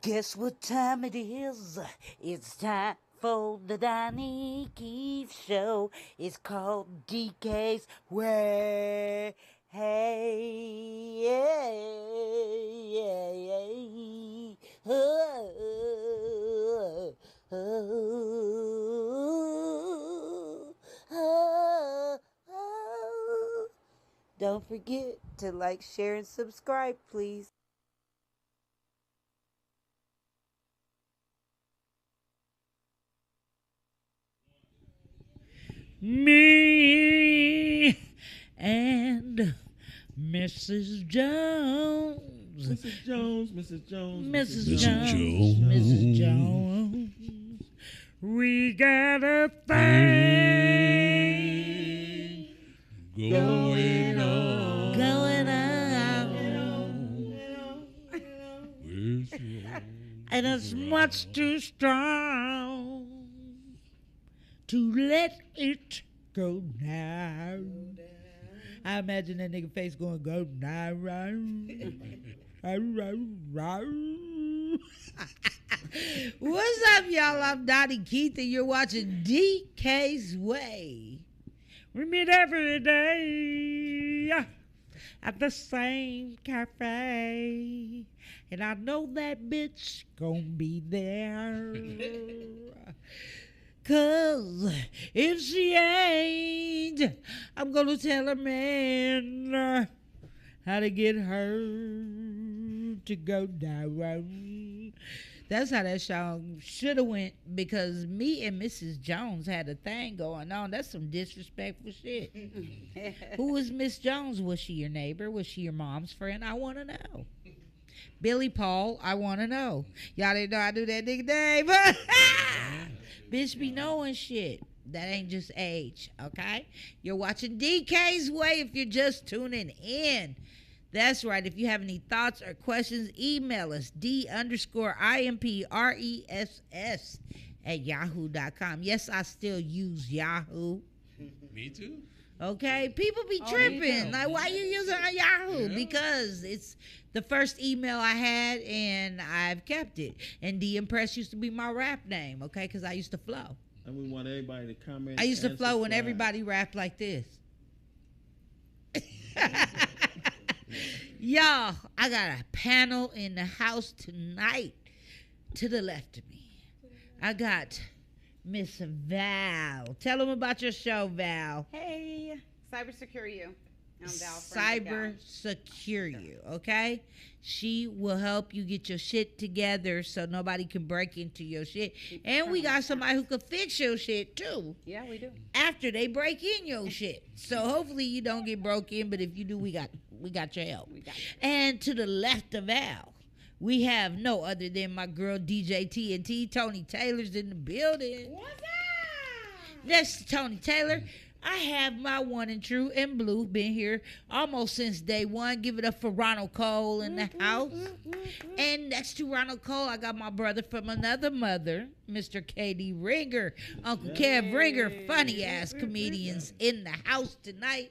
Guess what time it is? It's time for the Donnie Keith Show. It's called DK's Way. Hey, yeah, yeah, yeah. Oh, oh, oh, oh. Don't forget to like, share, and subscribe, please. Me and Mrs. Jones. Mrs. Jones, Mrs. Jones, Mrs. Jones. Mrs. Jones. We got a thing going on. going on. And it's much too strong to let it go down. I imagine that nigga face going go down. What's up, y'all? I'm Donnie Keith, and you're watching DK's Way. We meet every day at the same cafe, and I know that bitch gonna be there. 'Cause if she ain't, I'm gonna tell her man how to get her to go down. That's how that song should have went, because me and Mrs. Jones had a thing going on. That's some disrespectful shit. Who was Miss Jones? Was she your neighbor? Was she your mom's friend? I want to know. Billy Paul, I want to know. Y'all didn't know I do that nigga name. Bitch be knowing shit. That ain't just age, okay? You're watching DK's Way if you're just tuning in. That's right. If you have any thoughts or questions, email us d_impress@yahoo.com. Yes, I still use Yahoo. Me too. Okay, people be tripping. Like, why you using Yahoo? Yeah. Because it's the first email I had, and I've kept it. And D Impress used to be my rap name, okay? Because I used to flow. And we want everybody to comment. I used to and flow when subscribe. everybody rapped like this. Y'all, I got a panel in the house tonight. To the left of me, I got Miss Val. Tell them about your show, Val. Hey, Cyber Secure You. I'm Val. Cyber Secure You, okay? She will help you get your shit together so nobody can break into your shit. And we got somebody who can fix your shit too Yeah, we do. after they break in your shit. So hopefully you don't get broke in, but if you do, we got your help. We got you. And to the left of Val, we have no other than my girl DJ TNT. Tony Taylor's in the building. What's up? Next to Tony Taylor, I have my one and true and blue, been here almost since day one. Give it up for Ronald Cole in the house. And next to Ronald Cole, I got my brother from another mother, Mr. KD Ringer, Uncle Kev Ringer, funny ass comedians in the house tonight.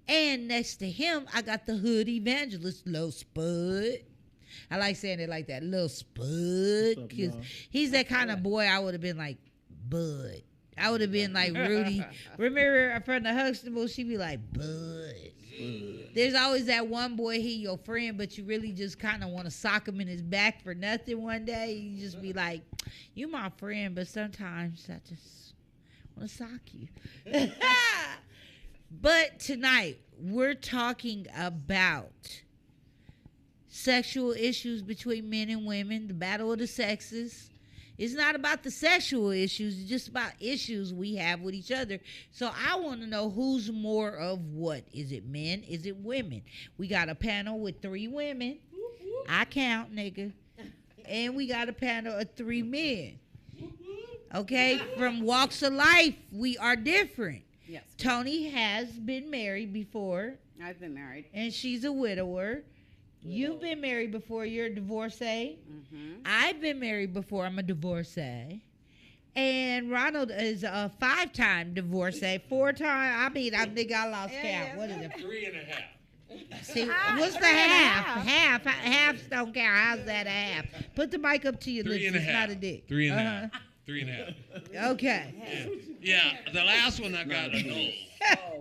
And next to him, I got the hood evangelist, Lil Spud. I like saying it like that, Lil Spud, What's up, because y'all? he's that kind of boy I would have been like, Bud. I would have been like Rudy. Remember from the Huxtable, she'd be like, Bud. There's always that one boy, he your friend, but you really just kind of want to sock him in his back for nothing one day. You just be like, you my friend, but sometimes I just want to sock you. But tonight, we're talking about sexual issues between men and women, the battle of the sexes. It's not about the sexual issues, it's just about issues we have with each other. So I want to know who's more of what. Is it men? Is it women? We got a panel with 3 women. I count, nigga. And we got a panel of 3 men. Okay? From walks of life, we are different. Yes. Tony has been married before, I've been married. and she's a widower. You've been married before. You're a divorcee. Mm-hmm. I've been married before. I'm a divorcee. And Ronald is a 5-time divorcee. 4-time. I think I lost count. What is it? 3.5. See, what's the half? Halves don't count. How's that a half? Put the mic up to your lips. Three and a It's half. not a dick. Three and a half. 3.5. Okay. Yeah, the last one I got a no.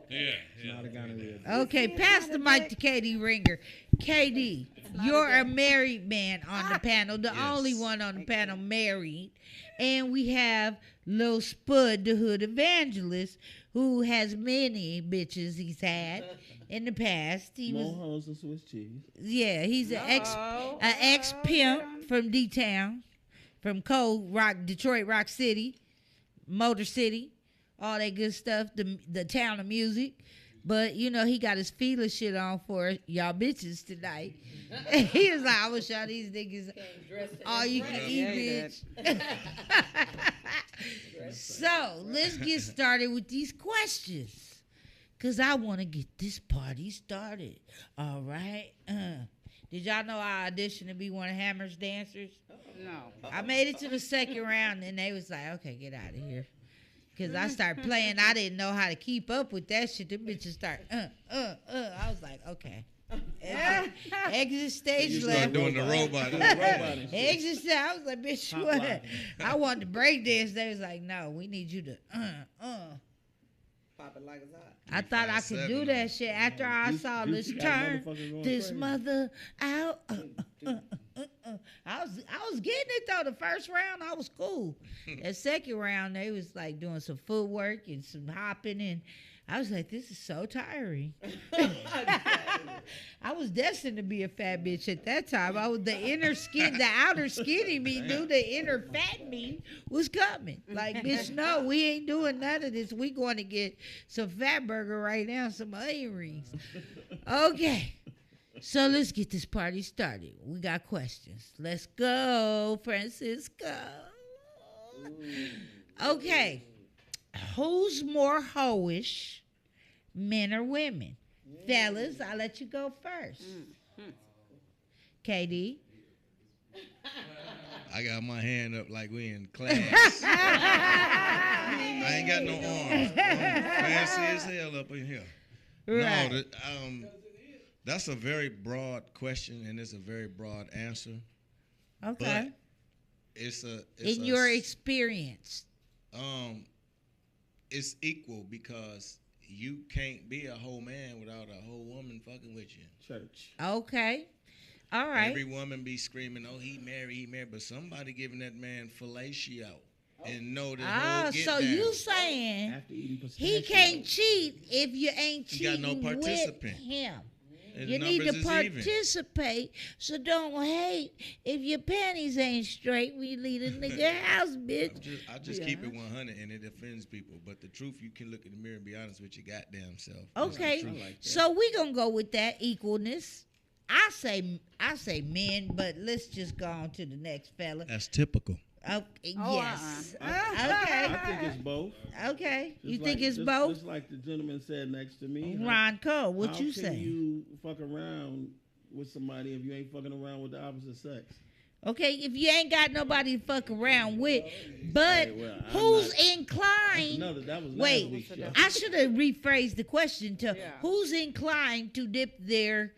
Yeah, Not a yeah. gonorrhea. Okay, pass the mic to KD Ringer. KD, you're a married man on the panel, the Yes. only one on the panel married. And we have Lil Spud, the hood evangelist, who has many bitches he's had in the past. He More was, hoes and Swiss cheese. yeah, he's an Oh, ex pimp from D-Town, from Cold Rock, Detroit Rock City, Motor City, all that good stuff, the town of music. But, you know, he got his feeler shit on for y'all bitches tonight. He was like, I wish y'all these niggas all you can eat, Yeah, he bitch. So, let's get started with these questions. Because I want to get this party started. All right? Did y'all know I auditioned to be one of Hammer's dancers? no. I made it to the second round, and they was like, okay, get out of here. Because I started playing. I didn't know how to keep up with that shit. Them bitches start, I was like, okay. Exit stage You left. Start doing the robot. Robot and shit. Exit stage. I was like, bitch, Hot what? line. I wanted to break dance. They was like, no, we need you to, Pop it like it's hot. I thought I could do 5'7". that shit after I Juicy- saw Juicy this got turn, motherfuckers going this crazy. mother out. I was getting it though. The first round I was cool. The second round they was like doing some footwork and some hopping, and I was like, this is so tiring. I was destined to be a fat bitch at that time. I was the inner skin, the outer skinny me knew the inner fat me was coming. Like, bitch, no, we ain't doing none of this. We going to get some fat burger right now, some onion rings. Okay. So let's get this party started. We got questions. Let's go, Francisco. Okay. Who's more hoish, men or women? Fellas, I'll let you go first. KD. I got my hand up like we in class. I ain't got no arms. I'm fancy as hell up in here. Right. No, that's a very broad question, and it's a very broad answer. Okay. But it's In your experience. It's equal because you can't be a whole man without a whole woman fucking with you. Church. Okay. All right. Every woman be screaming, "Oh, he married," but somebody giving that man fellatio and know that whole get so down. you saying After eating he pistachio. can't cheat if you ain't You got cheating no with participant. him. And You the need to numbers is even. participate, so don't hate if your panties ain't straight when you leave a nigga house, bitch. I just keep it 100, and it offends people. But the truth, you can look in the mirror and be honest with your goddamn self. That's the Okay, truth. I like that. so we gonna go with that equalness. I say men, but let's just go on to the next fella. That's typical. Okay, Oh, yes. I think it's both. Okay. Just You like- think it's just- both? Just like the gentleman said next to me. Ron Cole, what how you can say? you fuck around with somebody if you ain't fucking around with the opposite sex? Okay, if you ain't got nobody to fuck around with, but Hey, well, I'm who's not- inclined? That was Wait, last week's show. I should have rephrased the question to Yeah. who's inclined to dip their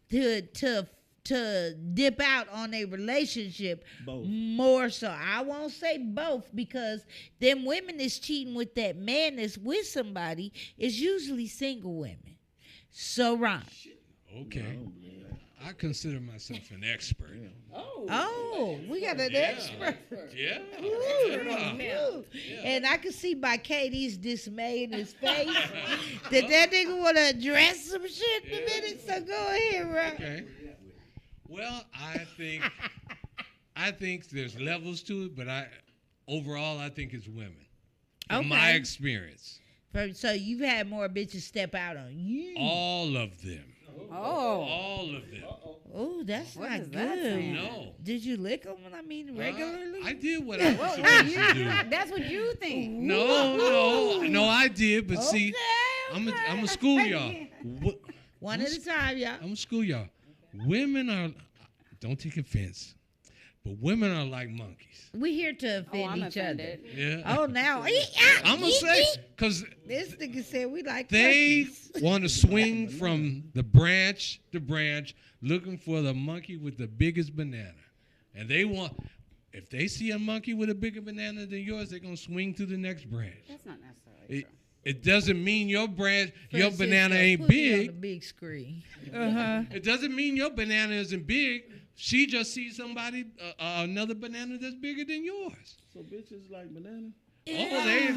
to dip out on a relationship Both. more so. I won't say both because them women is cheating with that man that's with somebody is usually single women. So Ron. Okay. Oh, yeah. I consider myself an expert. Oh, we got an expert. Yeah. Ooh. And I can see by Katie's dismay in his face that nigga want to address some shit in a minute. So go ahead, Ron. Okay. Well, I think there's levels to it, but overall I think it's women. From my Okay. experience. So you've had more bitches step out on you. All of them. Oh. All of them. Oh, that's What not is that good. saying? No. Did you lick them? I mean, regularly? I did what I was What supposed you, to do. that's what you think. No, I did, but see, Okay, I'm a school y'all. One at a time, y'all. I'm a school y'all. Women are, don't take offense, but women are like monkeys. We here to Oh, offend I'm each offended. Yeah. other. Oh, now. I'm going to say, because This nigga said we like they monkeys. want to swing from the branch to branch looking for the monkey with the biggest banana. And they want, if they see a monkey with a bigger banana than yours, they're going to swing to the next branch. That's not necessarily It, true. it doesn't mean your branch, your Francisco, banana ain't put me on the big. big screen. It doesn't mean your banana isn't big. She just sees somebody, another banana that's bigger than yours. So bitches like banana? Oh, they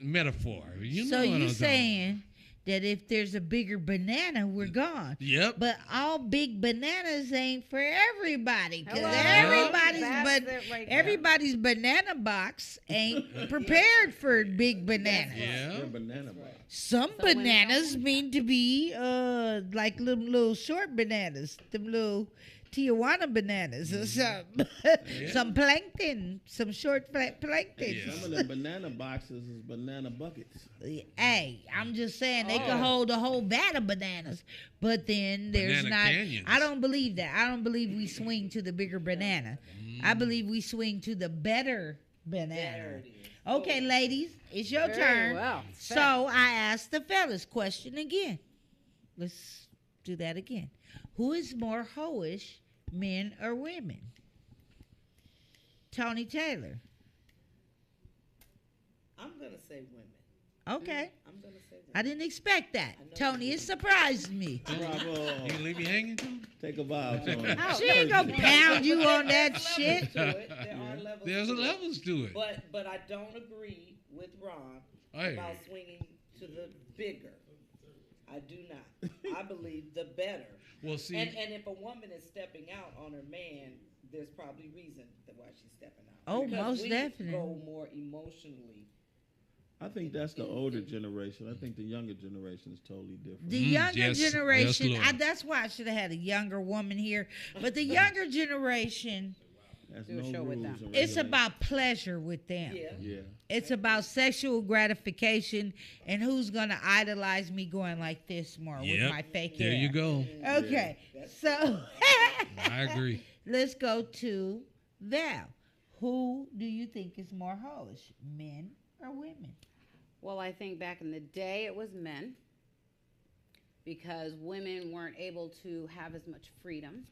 metaphor. You know So what you I'm saying that if there's a bigger banana, we're gone. Yep. But all big bananas ain't for everybody, because Hello? everybody's everybody's banana box ain't prepared for big bananas. Yeah. They're banana box. Some So when bananas mean to be like little short bananas, them little Tijuana bananas or something. Some plankton, some short plankton. Yeah. Some of the banana boxes is banana buckets. Hey, I'm just saying they can hold a whole vat of bananas, but then there's Banana not. canyons. I don't believe that. I don't believe we swing to the bigger banana. I believe we swing to the better banana. There it is. Okay, ladies, it's your Very turn. well. So I asked the fellas question again. Let's do that again. Who is more hoish, men or women? Tony Taylor. I'm gonna say women. Okay. I'm gonna say women. I didn't expect that. I know Tony, you it surprised me. Bravo. You gonna leave me hanging too? Take a vow, Tony. She ain't gonna pound you on that shit. To it. There are levels. There's to it. levels to it. But I don't agree with Ron Hey. about swinging to the bigger. I do not. I believe the better. Well, see, And if a woman is stepping out on her man, there's probably reason why she's stepping out. Oh, Because most we definitely. go more emotionally. I think that's the older generation. I think the younger generation is totally different. The younger yes, generation, yes, Lord. that's why I should have had a younger woman here. But the younger generation, That's Do a no show with rules them. and it's regulations. about pleasure with them. Yeah. Yeah. It's about sexual gratification and who's going to idolize me going like this more with Yep. my fake there hair. you go. Okay, so I agree. let's go to Val. Who do you think is more hoish, men or women? Well, I think back in the day it was men because women weren't able to have as much freedom.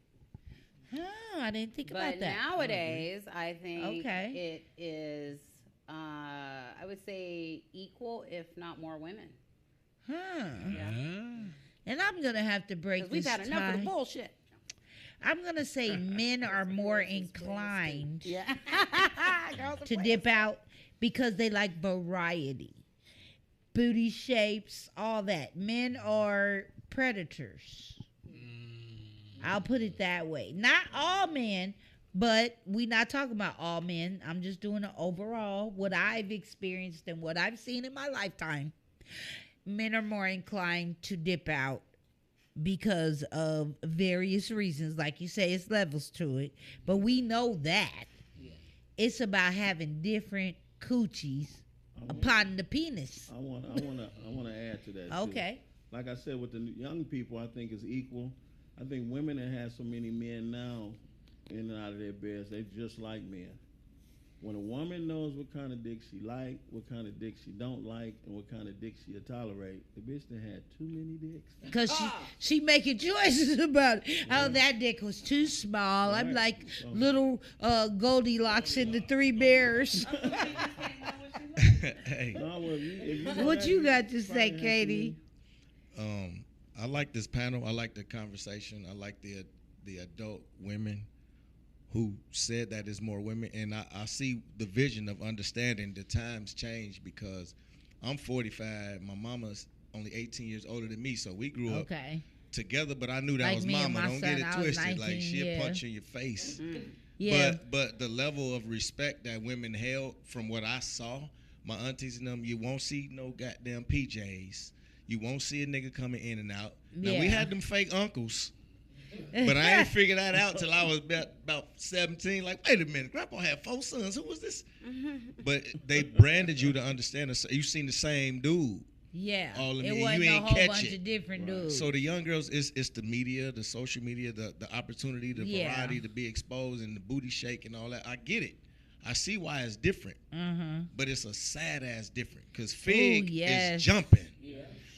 Oh, I didn't think But about that. nowadays, I think Okay. it is, I would say, equal, if not more women. Huh. Ah. And I'm going to have to break Because we've this had enough of tie. the bullshit. I'm going to say men are more inclined Yeah. to dip out because they like variety. Booty shapes, all that. Men are predators. I'll put it that way. Not all men, but we not talking about all men. I'm just doing an overall, what I've experienced and what I've seen in my lifetime. Men are more inclined to dip out because of various reasons. Like you say, it's levels to it. But we know that. It's about having different coochies upon the penis. I want to add to that. too. Okay. Like I said, with the young people, I think is equal. I think women that have so many men now in and out of their beds, they just like men. When a woman knows what kind of dick she like, what kind of dick she don't like, and what kind of dick she'll tolerate, the bitch that had too many dicks. Because she making choices about it. Oh, that dick was too small. I'm Right. like little Goldilocks in the Three Bears. Hey, No, well, if you What you got to probably say, have too Katie? many- I like this panel. I like the conversation. I like the adult women who said that it's more women, and I see the vision of understanding the times change because I'm 45. My mama's only 18 years older than me, so we grew up Okay. together. But I knew that Like was me and mama. my Don't son, get it I was twisted. 19, Like she'll yeah. punch you in your face. Yeah. But the level of respect that women held from what I saw, my aunties and them, you won't see no goddamn PJs. You won't see a nigga coming in and out. Now we Yeah. had them fake uncles, but I ain't figured that out till I was about 17. Like, wait a minute, Grandpa had 4 sons. Who was this? But they branded you to understand. You seen the same dude Yeah, all of it me, wasn't you a ain't whole catch bunch it. of different dudes. So the young girls, it's the media, the social media, the opportunity, the Yeah. variety to be exposed, and the booty shake and all that. I get it. I see why it's different, but it's a sad ass different because Fig yes. is jumping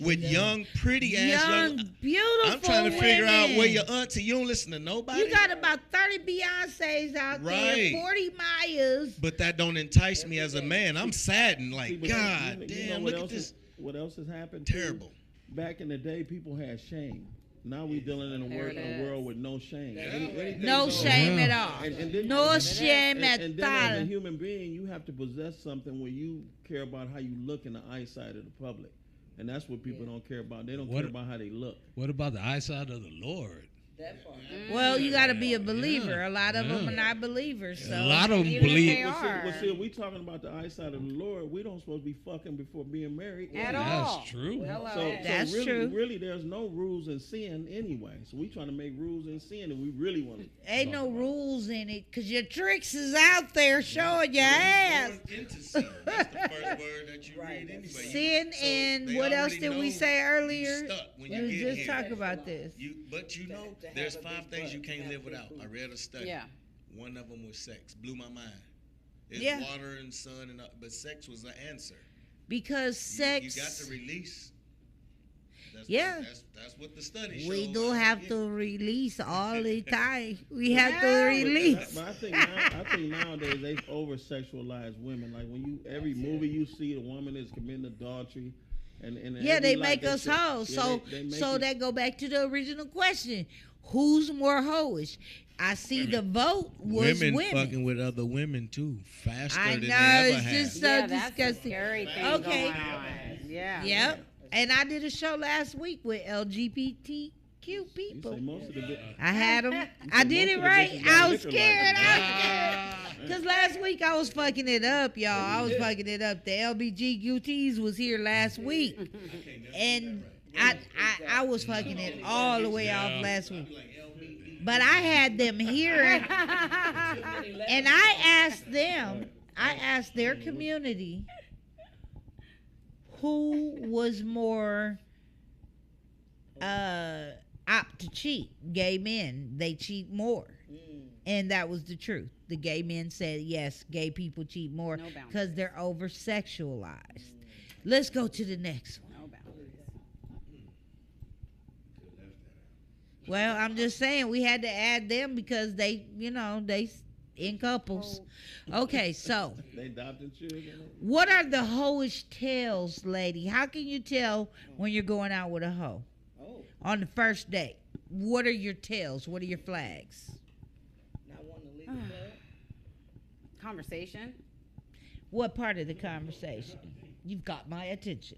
with young, pretty ass young, beautiful I'm trying to figure out women. where your auntie. You don't listen to nobody. You got about 30 Beyonces out Right. there, 40 Mayas. But that don't entice me as a man. I'm saddened. See, Like, but God you know damn, what look at else this. what else has happened? too? Terrible. Back in the day, people had shame. Now we dealing in There it a is. world with no shame. Anything No goes. shame Yeah. at all. And then, No shame at and then as a all. human being, you have to possess something where you care about how you look in the eyesight of the public. And that's what people don't care about. They don't What- care about how they look. What about the eyesight of the Lord? That part. Well, you got to be a believer. Yeah. A lot of them Yeah. are not believers. So. A lot of them Even if believe. they are. Well, see, we talking about the eyesight of the Lord. We don't supposed to be fucking before being married. At anyway. all. That's true. Hello. So That's really, true. really, there's no rules in sin anyway. So we trying to make rules in sin, and we really want to. Ain't no rules in it because your tricks is out there showing your ass. Born into sin. That's the first word that you read anyway. Sin So and they what else already did we know say you earlier? stuck when We you was get just here. talking about this. But you know, To have there's a big 5 things butt, you can't have live big without. I boobs. read a study. Yeah. One of them was sex. Blew my mind. It's Yeah. water and sun, but sex was the answer. Because sex. You got to release. That's, Yeah. That's what the study shows. We do have to release all the time. We have to Yeah. release. But I think nowadays they over sexualize women. Like when every movie you see, a woman is committing adultery, and Yeah, every they life make us say- hoes. yeah, So, they make so you- that go back to the original question: who's more hoish? I see the vote was women. fucking with other women too, faster I than know, they ever it's have. just so Yeah, that's a disgusting. scary thing Okay. going on. Yeah. Yep. And I did a show last week with LGBTQ You people. say most of the I had them. I did it most of the right. bitches got I was liquor scared. license. I was scared. Because last week I was fucking it up, y'all. I was fucking it up. The LBGQTs was here last week. And I was fucking it all the way off last week. But I had them here. And I asked their community who was more apt to cheat. Gay men, they cheat more. And that was the truth. The gay men said, yes, gay people cheat more No boundaries. because they're over sexualized. Let's go to the next one. No boundaries. Well, I'm just saying we had to add them because they, they in couples. Okay, so they adopted children. what are the hoish tales, lady? How can you tell when you're going out with a hoe Oh, on the first date? What are your tales? What are your flags? not wanting to leave the club. Conversation. What part of the conversation? You've got my attention.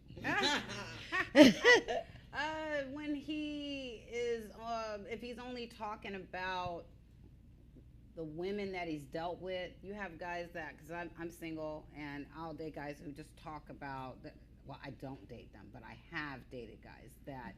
When he is, if he's only talking about the women that he's dealt with, you have guys that, because I'm single and I'll date guys who just talk about, well, I don't date them, but I have dated guys that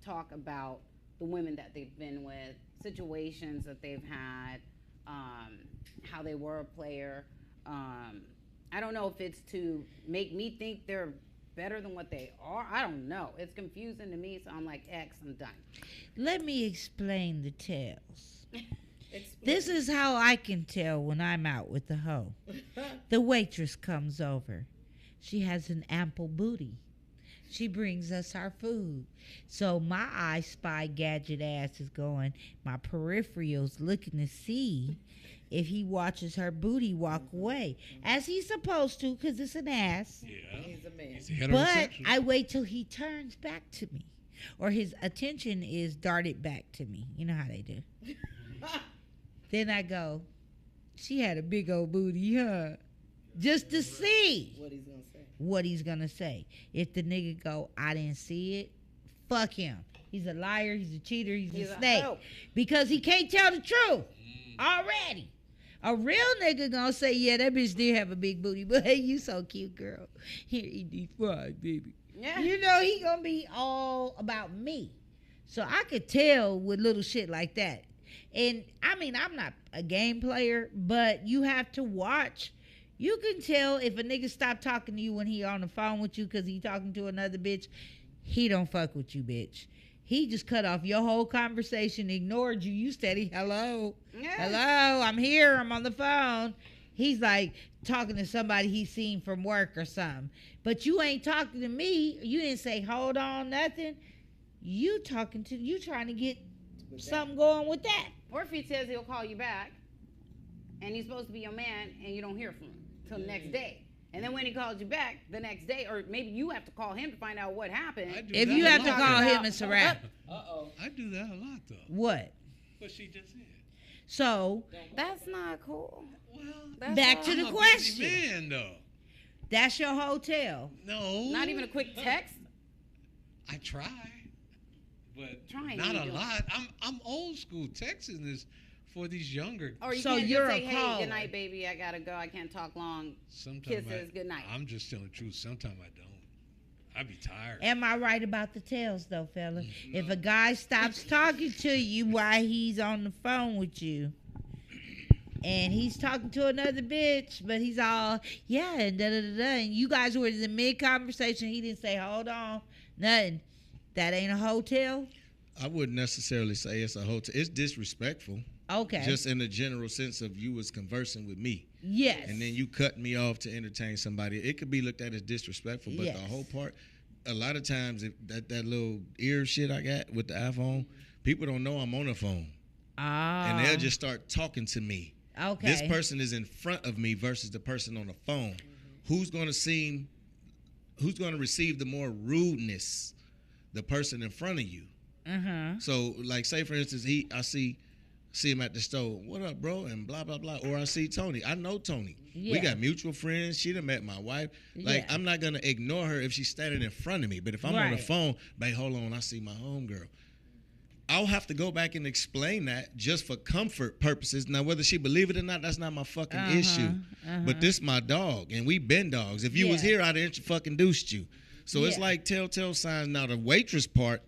talk about the women that they've been with, situations that they've had, how they were a player. I don't know if it's to make me think they're better than what they are. I don't know. It's confusing to me, so I'm like, X, I'm done. Let me explain the tales. Explain. This is how I can tell when I'm out with the hoe. The waitress comes over. She has an ample booty. She brings us our food. So my I Spy gadget ass is going, my peripherals looking to see if he watches her booty walk away. As he's supposed to, because it's an ass. Yeah. He's a man. He's But heterosexual. I wait till he turns back to me. Or his attention is darted back to me. You know how they do. Then I go, she had a big old booty, huh? Just to see What he's gonna say. what he's gonna say. If the nigga go, I didn't see it, fuck him. He's a liar, he's a cheater, he's He's a a snake. hoe. Because he can't tell the truth already. A real nigga gonna say, yeah, that bitch did have a big booty, but hey, you so cute, girl. Here, eat these fries, baby. Yeah. You know, he gonna be all about me. So I could tell with little shit like that. And I mean, I'm not a game player, but you have to watch You can tell if a nigga stop talking to you when he on the phone with you because he talking to another bitch. He don't fuck with you, bitch. He just cut off your whole conversation, ignored you. You steady, hello, Yes. hello, I'm here, I'm on the phone. He's like talking to somebody he's seen from work or something. But you ain't talking to me. You didn't say, hold on, nothing. You trying to get something going with that. Or if he says he'll call you back, and he's supposed to be your man, and you don't hear from him till the next day. And then when he calls you back the next day, or maybe you have to call him to find out what happened. I do If that you a have to lot. call him, it's a wrap. Uh-oh. I do that a lot though. What? What she just said. So That's not cool. Well, That's back not- to the I'm a busy question. man though. That's your hotel. No. Not even a quick text. I try, but Trying, not you a do. lot. I'm old school. Texting is for these younger. Or you So can't you're just a say, hey, caller. good night, baby. I gotta go. I can't talk long. Sometimes Kisses, good night. I'm just telling the truth. Sometimes I don't. I be tired. Am I right about the tails though, fella? If a guy stops talking to you while he's on the phone with you, and he's talking to another bitch, but he's all, yeah, and da da da da, and you guys were in the mid conversation, he didn't say, hold on, nothing. That ain't a hotel? I wouldn't necessarily say it's a hotel. It's disrespectful. Okay. Just in the general sense of you was conversing with me. Yes. And then you cut me off to entertain somebody. It could be looked at as disrespectful, but Yes. the whole part, a lot of times, if that little ear shit I got with the iPhone, people don't know I'm on the phone. And they'll just start talking to me. Okay. This person is in front of me versus the person on the phone. Who's going to receive the more rudeness? The person in front of you. Uh-huh. So, like, say for instance, I see him at the store. What up, bro? And blah blah blah. Or I see Tony. I know Tony. Yeah. We got mutual friends. She done met my wife. Like, Yeah. I'm not gonna ignore her if she's standing in front of me. But if I'm on the Right. phone, babe, hold on, I see my homegirl. I'll have to go back and explain that just for comfort purposes. Now, whether she believe it or not, that's not my fucking issue. But this my dog, and we been dogs. If you was Yeah. here, I'd have fucking induced you. So it's Yeah. like telltale signs. Now, the waitress part,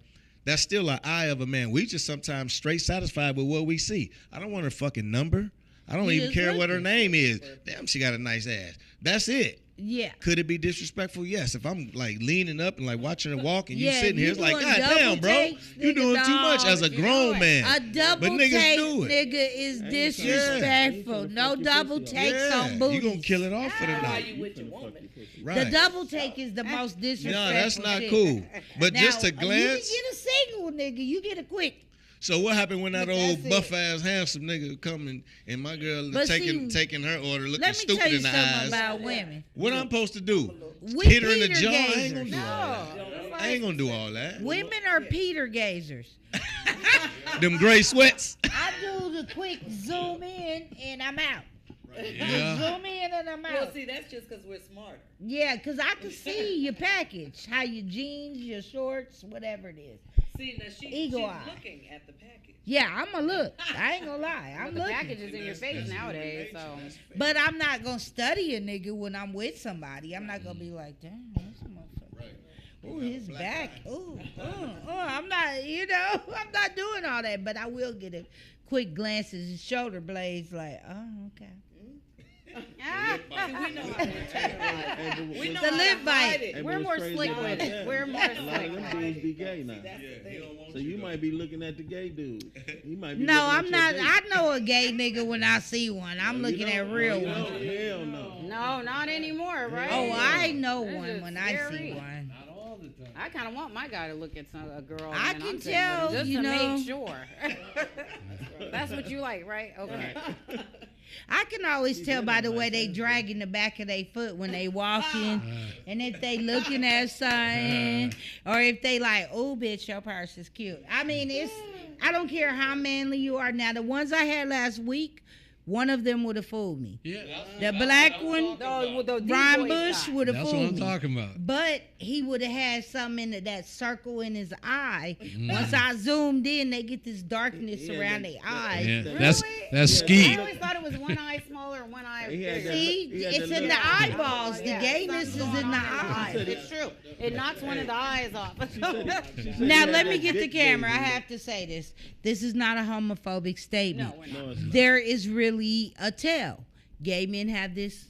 that's still an eye of a man. We just sometimes straight satisfied with what we see. I don't want her fucking number. I don't You even just care what her looking. name is. Damn, she got a nice ass. That's it. Yeah. Could it be disrespectful? Yes. If I'm like leaning up and like watching her walk and you Yeah, sitting here, you it's like, doing God double damn, bro, takes, you nigga, doing too much dog. as a You grown know it. man. A double niggas take, do it. nigga, is Ain't disrespectful. trying to No fuck your double pussy takes Yeah, on you booties. gonna kill it off for the Why night. you with your Finna fuck woman? your pussy. Right. The double take is the most disrespectful. No, that's not shit. cool. But Now, just to glance. You can get a single nigga. You get a quick. So what happened when that But old that's it. buff ass handsome nigga coming and my girl But taking see, her order looking Let me stupid tell you in the something eyes? about women. What I'm supposed to do? We Hit her in the Peter jaw? I ain't gonna gazers. do all that. I ain't gonna do all that. Women are Peter gazers. Them gray sweats. I do the quick zoom in and I'm out. Yeah. Zoom in and I'm Well, out. see, that's just because we're smarter. Yeah, because I can see your package. How your jeans, your shorts, whatever it is. See, now she's Eagle eye. looking at the package. Yeah, I'm going to look. I ain't going to lie. I'm The looking. package is in your face nowadays, so. But I'm not going to study a nigga when I'm with somebody. I'm not going to be like, damn, this motherfucker. Ooh, his back. Ooh, I'm not, I'm not doing all that. But I will get a quick glance at his shoulder blades like, oh, okay. See, we know how to internalize. We know The how lip to bite. hide it. Hey, We're but more what's crazy slick about with it. that, We're more a lot of slick them with dudes it. be gay now. That's the thing. So you might be looking at the gay dude. He might be No, looking I'm at not. your I date. know a gay nigga when I see one. I'm No, you looking at don't. real No, you ones. don't. Hell no. No, not anymore, right? Oh, I know That's one just when I see scary. one. Not all the time. I kind of want my guy to look at a girl. I man, can I'm sitting with tell, just you to know. make sure. That's what you like, right? Okay. I can always tell by the way they dragging the back of their foot when they walking, and if they looking at something, or if they like, oh, bitch, your purse is cute. I mean, I don't care how manly you are. Now, the ones I had last week, one of them would have fooled me. Yeah. The black one, The Ron D-boy Bush style. would have That's what fooled I'm me. talking about. But he would have had something in that circle in his eye. Mm. Once I zoomed in, they get this darkness Yeah, around that- their that- eyes. Yeah. Really? That's Yeah, skeet. I always thought it was one eye smaller and one eye He had bigger. that- See, he had it's that in the look. eyeballs. The Yeah, gayness is something's in going the on eyes. It's true. It knocks one of the eyes off. She said Now he let had me that get the dick camera. I baby. have to say this. This is not a homophobic statement. No, we're not. No, it's not. There is really a tell. Gay men have this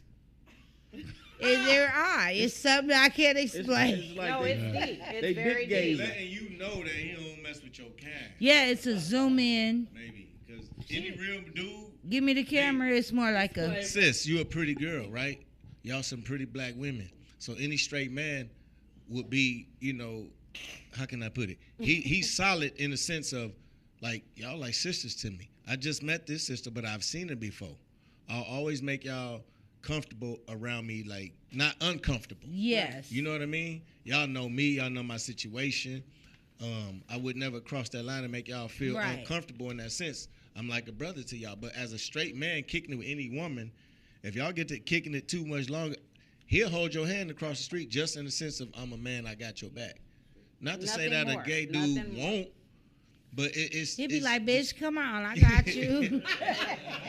There are. It's something I can't explain. It's like No, they, it's deep. they It's very dick gaze. deep. Letting you know that he don't mess with your kind. Yeah, it's a zoom in. Maybe. Because any real dude, Give me the camera. It's more like a. sis, you a pretty girl, right? Y'all some pretty black women. So any straight man would be, how can I put it? He's solid in the sense of, like, y'all like sisters to me. I just met this sister, but I've seen her before. I'll always make y'all comfortable around me, like not uncomfortable. Yes. You know what I mean? Y'all know me. Y'all know my situation. I would never cross that line and make y'all feel Right. uncomfortable in that sense. I'm like a brother to y'all. But as a straight man kicking it with any woman, if y'all get to kicking it too much longer, he'll hold your hand across the street just in the sense of, I'm a man, I got your back. Not to say Nothing that more. a gay Nothing dude more. won't, but it's He'd be it's- like, bitch, come on, I got you.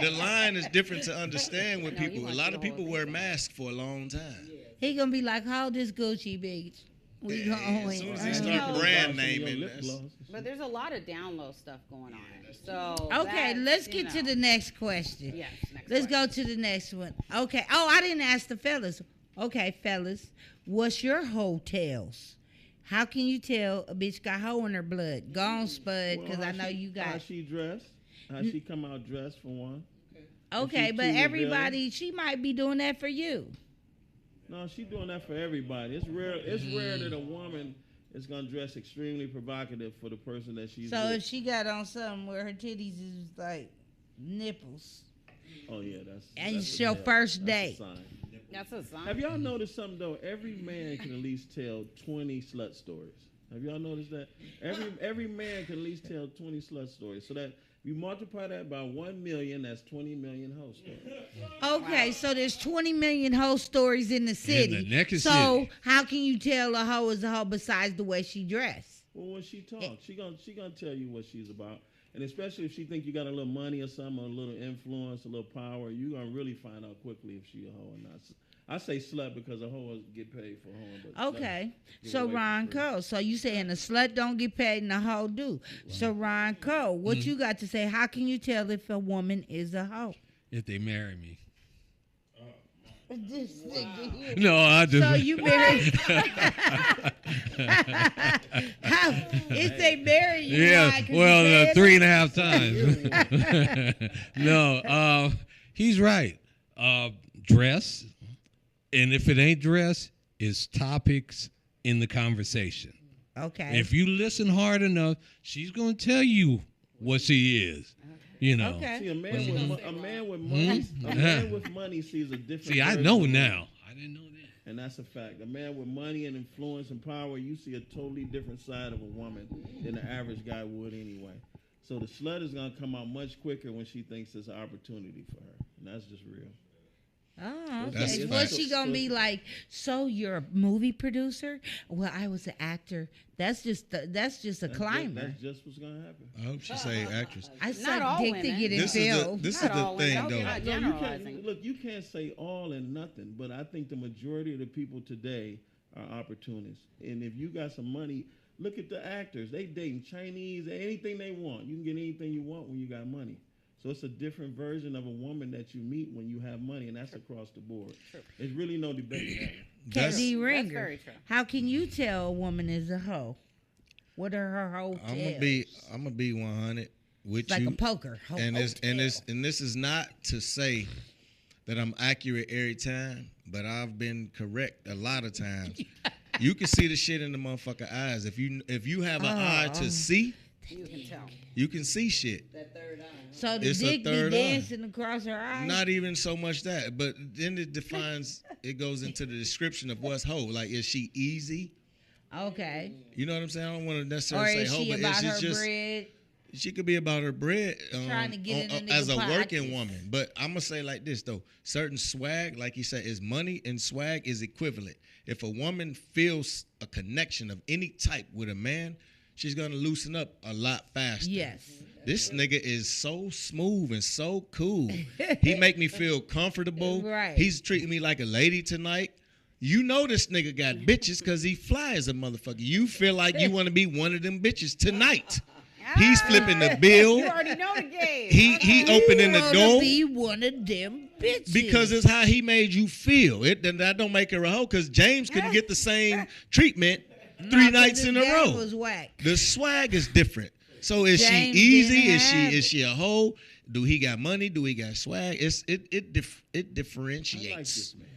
the line is different to understand with No, he people. A wants lot you of to hold people his wear hand. masks for a long time. He gonna be like, hold this Gucci, bitch. We Yeah, going. as soon as he You start know- brand Some of your naming, lip that's- gloss. But there's a lot of down low stuff going on. So Okay, that's, let's you get to know. the next question. Yes. Next Let's question. go to the next one. Okay. Oh, I didn't ask the fellas. Okay, fellas, what's your hotels? How can you tell a bitch got hoe in her blood? Gone, Spud, because Well, I know how you How got. she dressed? How she come out dressed for one? Okay, she but too everybody, she might be doing that for you. No, she doing that for everybody. It's rare. It's rare that a woman is gonna dress extremely provocative for the person that she's So with. if she got on something where her titties is like nipples, Oh yeah, that's. And that's it's a your tell. first That's a date. sign. That's a sign. Have y'all noticed something though? Every man can at least tell 20 slut stories. Have y'all noticed that? Every man can at least tell 20 slut stories. So that you multiply that by 1 million, that's 20 million hoe stories. okay, so there's 20 million hoe stories in the city. naked so city. how can you tell a hoe is a hoe besides the way she dressed? Well, when she talks, she gonna tell you what she's about, and especially if she think you got a little money or something, or a little influence, a little power, you gonna really find out quickly if she a hoe or not. I say slut because a hoe get paid for hoeing, but sluts Okay, get so away for Ron free. Cole. So you saying a slut don't get paid and a hoe do? So Ron Cole, what you got to say? How can you tell if a woman is a hoe? If they marry me. This nigga here. No, I just. So you married? How, if they marry you, why? Yeah, 'Cause you well, paid them? 3.5 times. No, he's right. Dress, and if it ain't dress, it's topics in the conversation. Okay. If you listen hard enough, she's gonna tell you what she is. You know. Okay. See, a man with money, a man with money sees a different. See, I version know of women. now. I didn't know that. And that's a fact. A man with money and influence and power, you see a totally different side of a woman than the average guy would anyway. So the slut is gonna come out much quicker when she thinks there's an opportunity for her, and that's just real. Oh, That's okay. a What's fact. she gonna be like? So you're a movie producer? Well, I was an actor. That's just a climber. That's just what's gonna happen. I hope she say actress. I Not suck all dick to women. get in This is the film. this is Not the all thing women. though. Not No, you generalizing. can't look. You can't say all and nothing, but I think the majority of the people today are opportunists. And if you got some money, look at the actors. They dating Chinese, anything they want. You can get anything you want when you got money. So it's a different version of a woman that you meet when you have money, and that's across the board. There's really no debate that. That's- Teddy That's Ringer. very true. How can you tell a woman is a hoe? What are her hotels? I'm gonna be 100 with It's like you. a poker. and this is not to say that I'm accurate every time, but I've been correct a lot of times. You can see the shit in the motherfucker eyes. If you have an eye to see, You can tell. you can see shit. That third eye. So the It's a dick be third eye. dancing across her eyes. Not even so much that, but then it defines. It goes into the description of what's hoe. Like, is she easy? Okay. You know what I'm saying? I don't want to Or necessarily is say hoe, she but about it's her just bread? she could be about her bread Trying to get in a nigga as a working pockets. woman. But I'm gonna say like this though: certain swag, like you said, is money, and swag is equivalent. If a woman feels a connection of any type with a man, she's gonna loosen up a lot faster. Yes. This nigga is so smooth and so cool. He make me feel comfortable. Right. He's treating me like a lady tonight. You know this nigga got bitches because he fly as a motherfucker. You feel like you want to be one of them bitches tonight. He's flipping the bill. You already know the game. He opening the door. Be one of them bitches. Because it's how he made you feel. That don't make her a hoe. Because James couldn't get the same treatment 3 nights in a row. Was whack. The swag is different. So is James she easy? didn't Is she a hoe? Do he got money? Do he got swag? It I like differentiates. this man.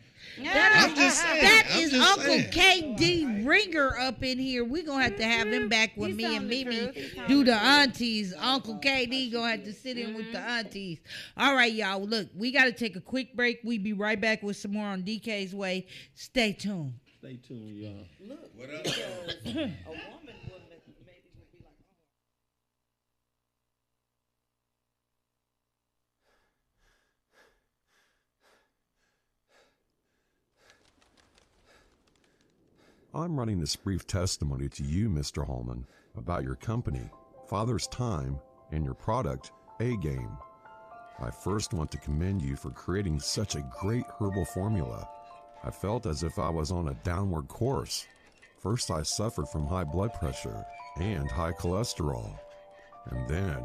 I'm just saying. That I'm is just Uncle saying. KD Ringer up in here. We're going to have to have him back when He's me and telling the Mimi truth. He's telling do the the truth. aunties. Uncle KD going to have to sit in with the aunties. All right, y'all. Look, we got to take a quick break. We be right back with some more on DK's Way. Stay tuned. Stay tuned, y'all. Look, What up? because a woman would maybe would be like, oh. I'm running this brief testimony to you, Mr. Holman, about your company, Father's Time, and your product, A-Game. I first want to commend you for creating such a great herbal formula. I felt as if I was on a downward course. First, I suffered from high blood pressure and high cholesterol, and then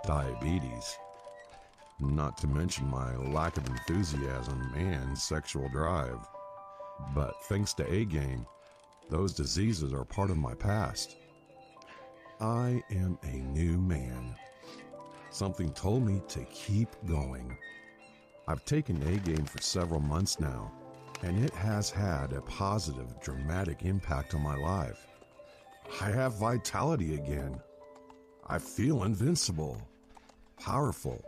diabetes. Not to mention my lack of enthusiasm and sexual drive. But thanks to A-Game, those diseases are part of my past. I am a new man. Something told me to keep going. I've taken A-Game for several months now, and it has had a positive, dramatic impact on my life. I have vitality again. I feel invincible, powerful,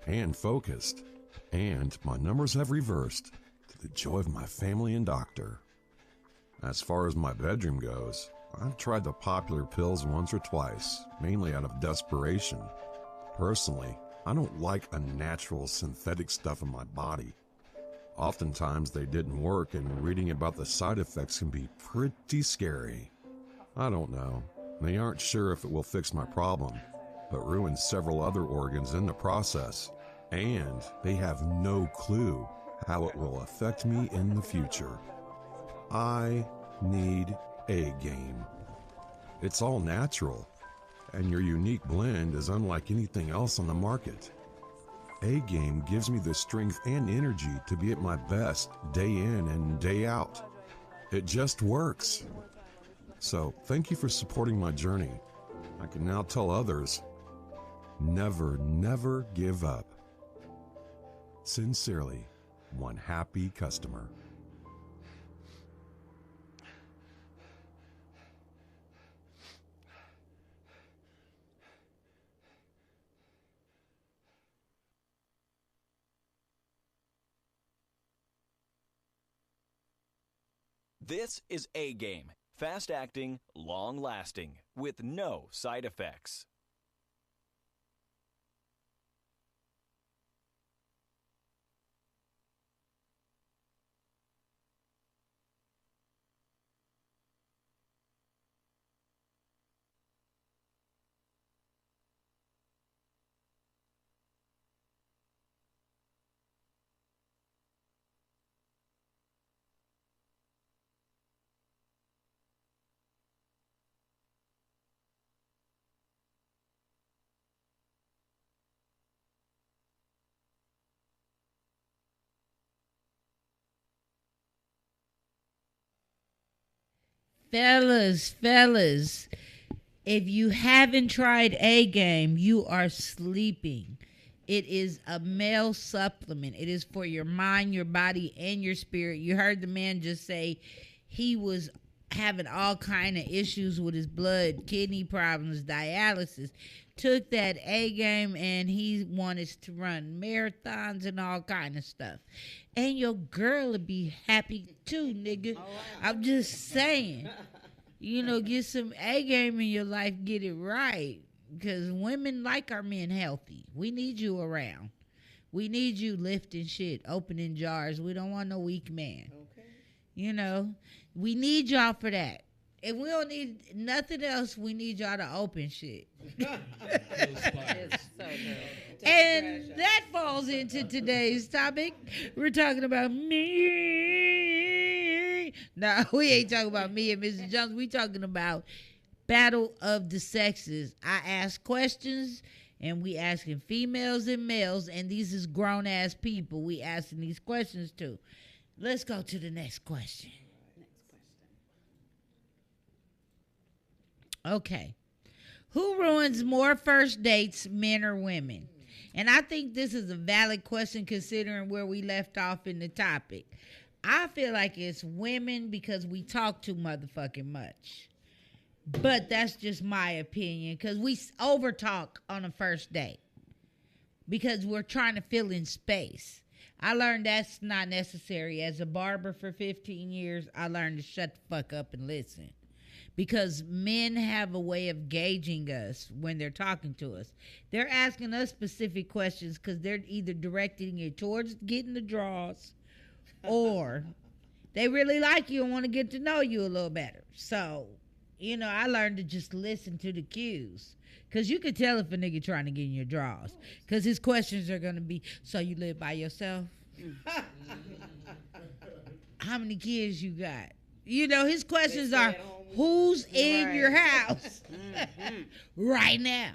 and focused. And my numbers have reversed to the joy of my family and doctor. As far as my bedroom goes, I've tried the popular pills once or twice, mainly out of desperation. Personally, I don't like unnatural synthetic stuff in my body. Oftentimes they didn't work, and reading about the side effects can be pretty scary. I don't know. They aren't sure if it will fix my problem, but ruin several other organs in the process. And they have no clue how it will affect me in the future. I need A-Game. It's all natural, and your unique blend is unlike anything else on the market. A-Game gives me the strength and energy to be at my best day in and day out. It just works. So thank you for supporting my journey. I can now tell others, never, never give up. Sincerely, one happy customer. This is A-Game. Fast acting, long lasting, with no side effects. Fellas, if you haven't tried A-Game, you are sleeping. It is a male supplement. It is for your mind, your body, and your spirit. You heard the man just say he was having all kind of issues with his blood, kidney problems, dialysis. Took that A-Game and he wanted to run marathons and all kind of stuff. And your girl will be happy too, nigga. I'm just saying. You know, get some A-Game in your life, get it right. Because women like our men healthy. We need you around. We need you lifting shit, opening jars. We don't want no weak man. Okay. You know, we need y'all for that. If we don't need nothing else, we need y'all to open shit. It's so good. And that falls into today's topic. We're talking about me. No, we ain't talking about me and Mr. Jones. We talking about battle of the sexes. I ask questions, and we asking females and males, and these is grown ass people we asking these questions to. Let's go to the next question. Okay. Who ruins more first dates, men or women? And I think this is a valid question considering where we left off in the topic. I feel like it's women because we talk too motherfucking much. But that's just my opinion because we over talk on a first date because we're trying to fill in space. I learned that's not necessary. As a barber for 15 years, I learned to shut the fuck up and listen. Because men have a way of gauging us when they're talking to us. They're asking us specific questions because they're either directing it towards getting the draws or they really like you and want to get to know you a little better. So, you know, I learned to just listen to the cues. Because you can tell if a nigga trying to get in your draws. Because his questions are going to be, so you live by yourself? How many kids you got? You know, his questions are, who's in your house right now?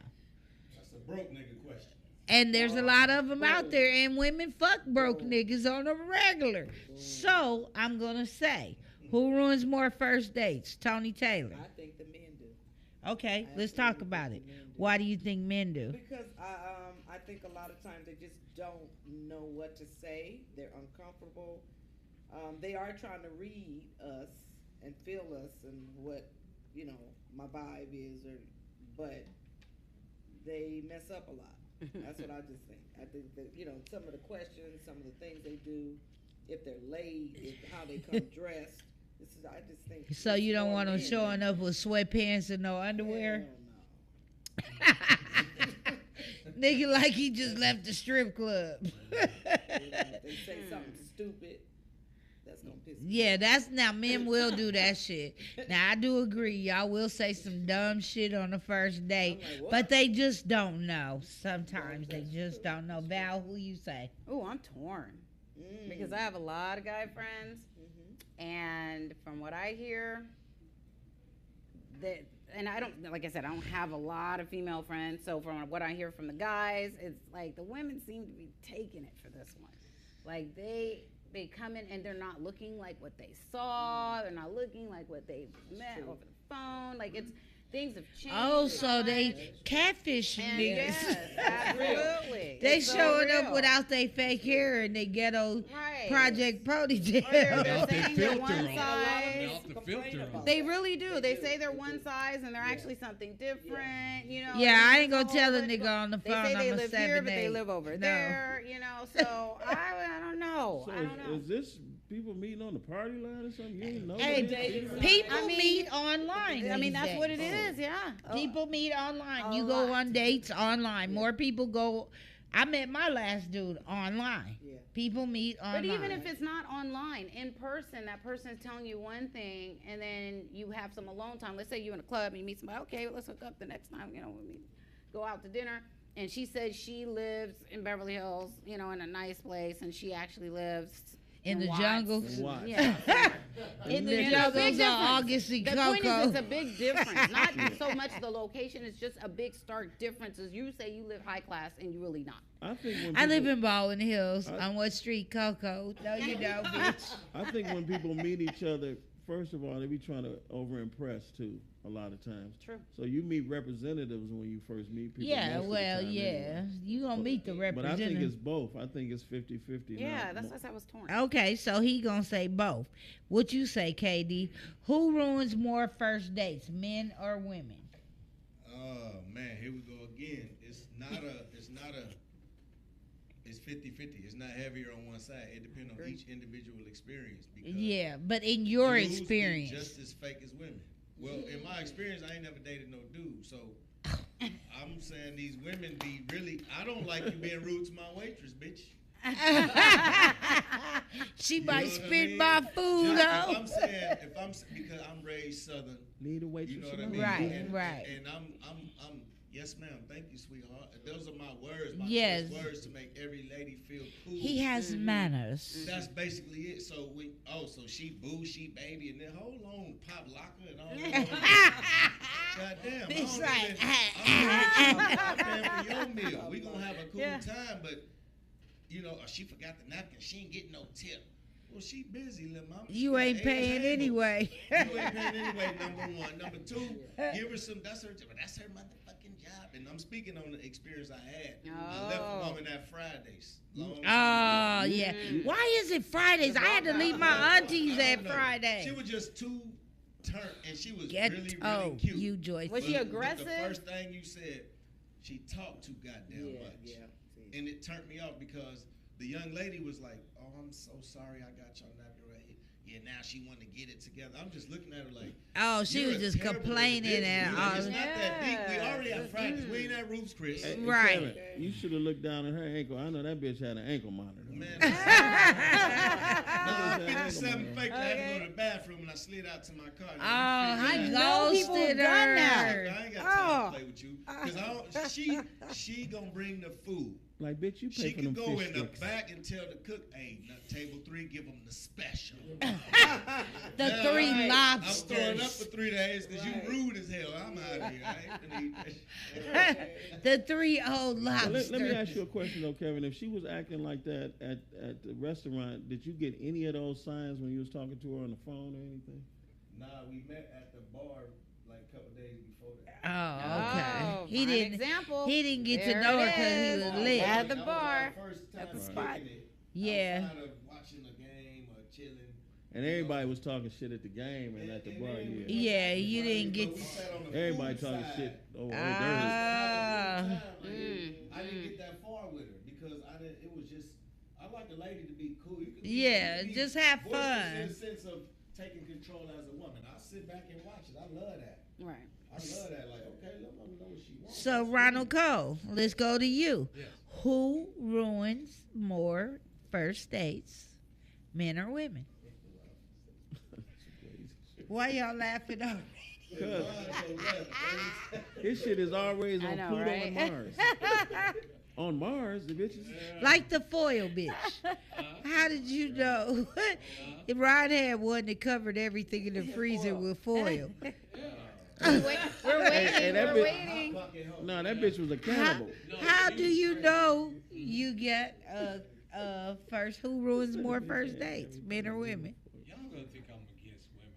That's a broke nigga question. And there's a lot of them out there, and women fuck broke niggas on a regular. So I'm going to say, who ruins more first dates? Tony Taylor. I think the men do. Okay, let's talk about it. Why do you think men do? Because I think a lot of times they just don't know what to say. They're uncomfortable. They are trying to read us and feel us and what, you know, my vibe is, but they mess up a lot. That's what I just think. I think that, you know, some of the questions, some of the things they do, if they're late, how they come dressed. I just think. So you don't want them showing up with sweatpants and no underwear? Hell no. Nigga like he just left the strip club. They say something stupid. That's gonna piss me Yeah, that's now men will do that shit. Now I do agree, y'all will say some dumb shit on the first date, I'm like, what? but they just don't know. Sometimes they just don't know. Val, who you say? Oh, I'm torn because I have a lot of guy friends, and from what I hear, that, and I don't, like I said, I don't have a lot of female friends. So from what I hear from the guys, it's like the women seem to be taking it for this one. Like they come in and they're not looking like what they saw. They're not looking like what they met over the phone. Like it's things have changed. Oh, so they catfish and niggas. yes, absolutely. They It's so showing up real. without their fake hair and they ghetto Right. Project ponytail. They're Without their saying they're filter one on. size. Without the filter on. They really do. They say they're one size and they're actually something different, you know. Yeah, I ain't so gonna tell a much nigga on the They phone say they I'm a live here, but they 7'8". live over No. there, you know. So I don't know. So I don't know. is this people meeting on the party line or something? You ain't know Hey, that? people I mean, meet online. I mean, these that's what it days. is, yeah. People meet online. A You go lot. on dates online. More people go. I met my last dude online. Yeah. People meet online. But even if it's not online, in person, that person is telling you one thing, and then you have some alone time. Let's say you're in a club and you meet somebody. Okay, let's hook up the next time. You know, we go out to dinner. And she says she lives in Beverly Hills, you know, in a nice place, and she actually lives in the Watts. jungle. Watts. Yeah. In the It's a big jungles of difference. August and The point Coco. is, it's a big difference. Not so much the location; it's just a big stark difference. As you say, you live high class, and you really not. I think when I live people- in Baldwin Hills. On what street, Coco? No, you don't, bitch. I think when people meet each other, first of all, they be trying to over-impress too. A lot of times. True. So you meet representatives when you first meet people. Yeah, most of the well, time yeah. anyway. You gonna meet the But I think representative. it's both. I think it's 50-50. Yeah, not that's mo- why I was torn. Okay, so he gonna say both. What you say, KD? Who ruins more first dates, men or women? Oh man, here we go again. It's 50-50. It's not heavier on one side. It depends on each individual experience. Because Yeah, but in your dudes be experience, just as fake as women. Well, in my experience, I ain't never dated no dude, so I'm saying these women be really. I don't like you being rude to my waitress, bitch. she You know might what I spit mean? my food Just out. If I'm saying, because I'm raised Southern, Need a waitress. you know what I alone. mean? Right, and, right. And Yes, ma'am. Thank you, sweetheart. Those are my words. My Yes. first words to make every lady feel cool. He has manners. That's basically it. So so she boo, she baby, and then hold on, pop locker and all that. Goddamn. It's I'm paying for your meal. We gonna have a cool time, but she forgot the napkin. She ain't getting no tip. Well, she busy, little mama. You ain't paying anyway. You ain't paying anyway, number one. Number two, give her some, that's her motherfucking job. And I'm speaking on the experience I had. I left a woman at Fridays. Oh, yeah. Why is it Fridays? I had to leave my aunties at Friday. She was just too turned, and she was really cute. You, Joyce. Was she aggressive? The first thing you said, she talked too goddamn much. Yeah. And it turned me off because the young lady was like, "Oh, I'm so sorry, I got y'all napkin right here." Yeah, now she want to get it together. I'm just looking at her like, oh, she was just complaining and all. It's not that deep. We already have Fridays. We ain't at Roots, Chris. Hey, Right. Kevin, you should have looked down at her ankle. I know that bitch had an ankle monitor. Man, I'm 57 fake. I had to go to the bathroom and I slid out to my car. I know people ghosted done that. her. I ain't got time to play with you because she gonna bring the food. Like, bitch, you pay She for can them go fish in the sticks. back and tell the cook, "Hey, table 3, give them the special." The Now, 3 I'm lobsters. throwing up for 3 days because you rude as hell. I'm out of here. I ain't gonna eat that. The 3 old Well, lobsters. let me ask you a question, though, Kevin. If she was acting like that at the restaurant, did you get any of those signs when you was talking to her on the phone or anything? Nah, we met at the bar like a couple days before that. Oh, okay. Oh, He prime didn't. example. He didn't get There to know her it because he is. was At lit. the That was bar. our first time At the kicking spot. it Yeah. outside of watching a game or chilling. And everybody was talking shit at the game and at the bar. then Yeah. Yeah, you didn't get. But we sat on the Everybody food talking side. shit over Ah. there. I didn't get that far with her because I didn't. It was just I like a lady to be cool. You can Yeah, you can be just have boisterous fun. in the sense of taking control as a woman. I sit back and watch it. I love that. Right. I love that. Like, okay, let me know what she wants. So Ronald Cole, let's go to you. Yes. Who ruins more first dates, men or women? Why y'all laughing on me? Cause his shit is always I on know, Pluto right? and Mars. On Mars, the bitches. Like the foil bitch. How did you know? Rod had one that covered everything in the freezer with foil. We're waiting. Hey, that We're bitch- waiting. No, that bitch was a How, cannibal. how do you know you get first? Who ruins more first dates, men or women? Y'all gonna think I'm against women,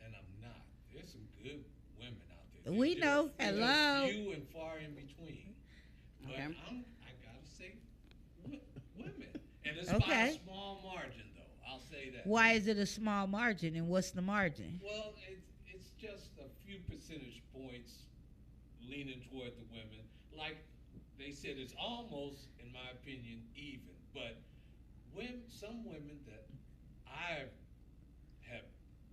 and I'm not. There's some good women out there. We They're know. just- they're Hello. Few and far in between. But Okay. I gotta say, women, and it's Okay. by a small margin, though. I'll say that. Why is it a small margin, and what's the margin? Well, it's just a few percentage points leaning toward the women. Like they said, it's almost, in my opinion, even. But some women that I have,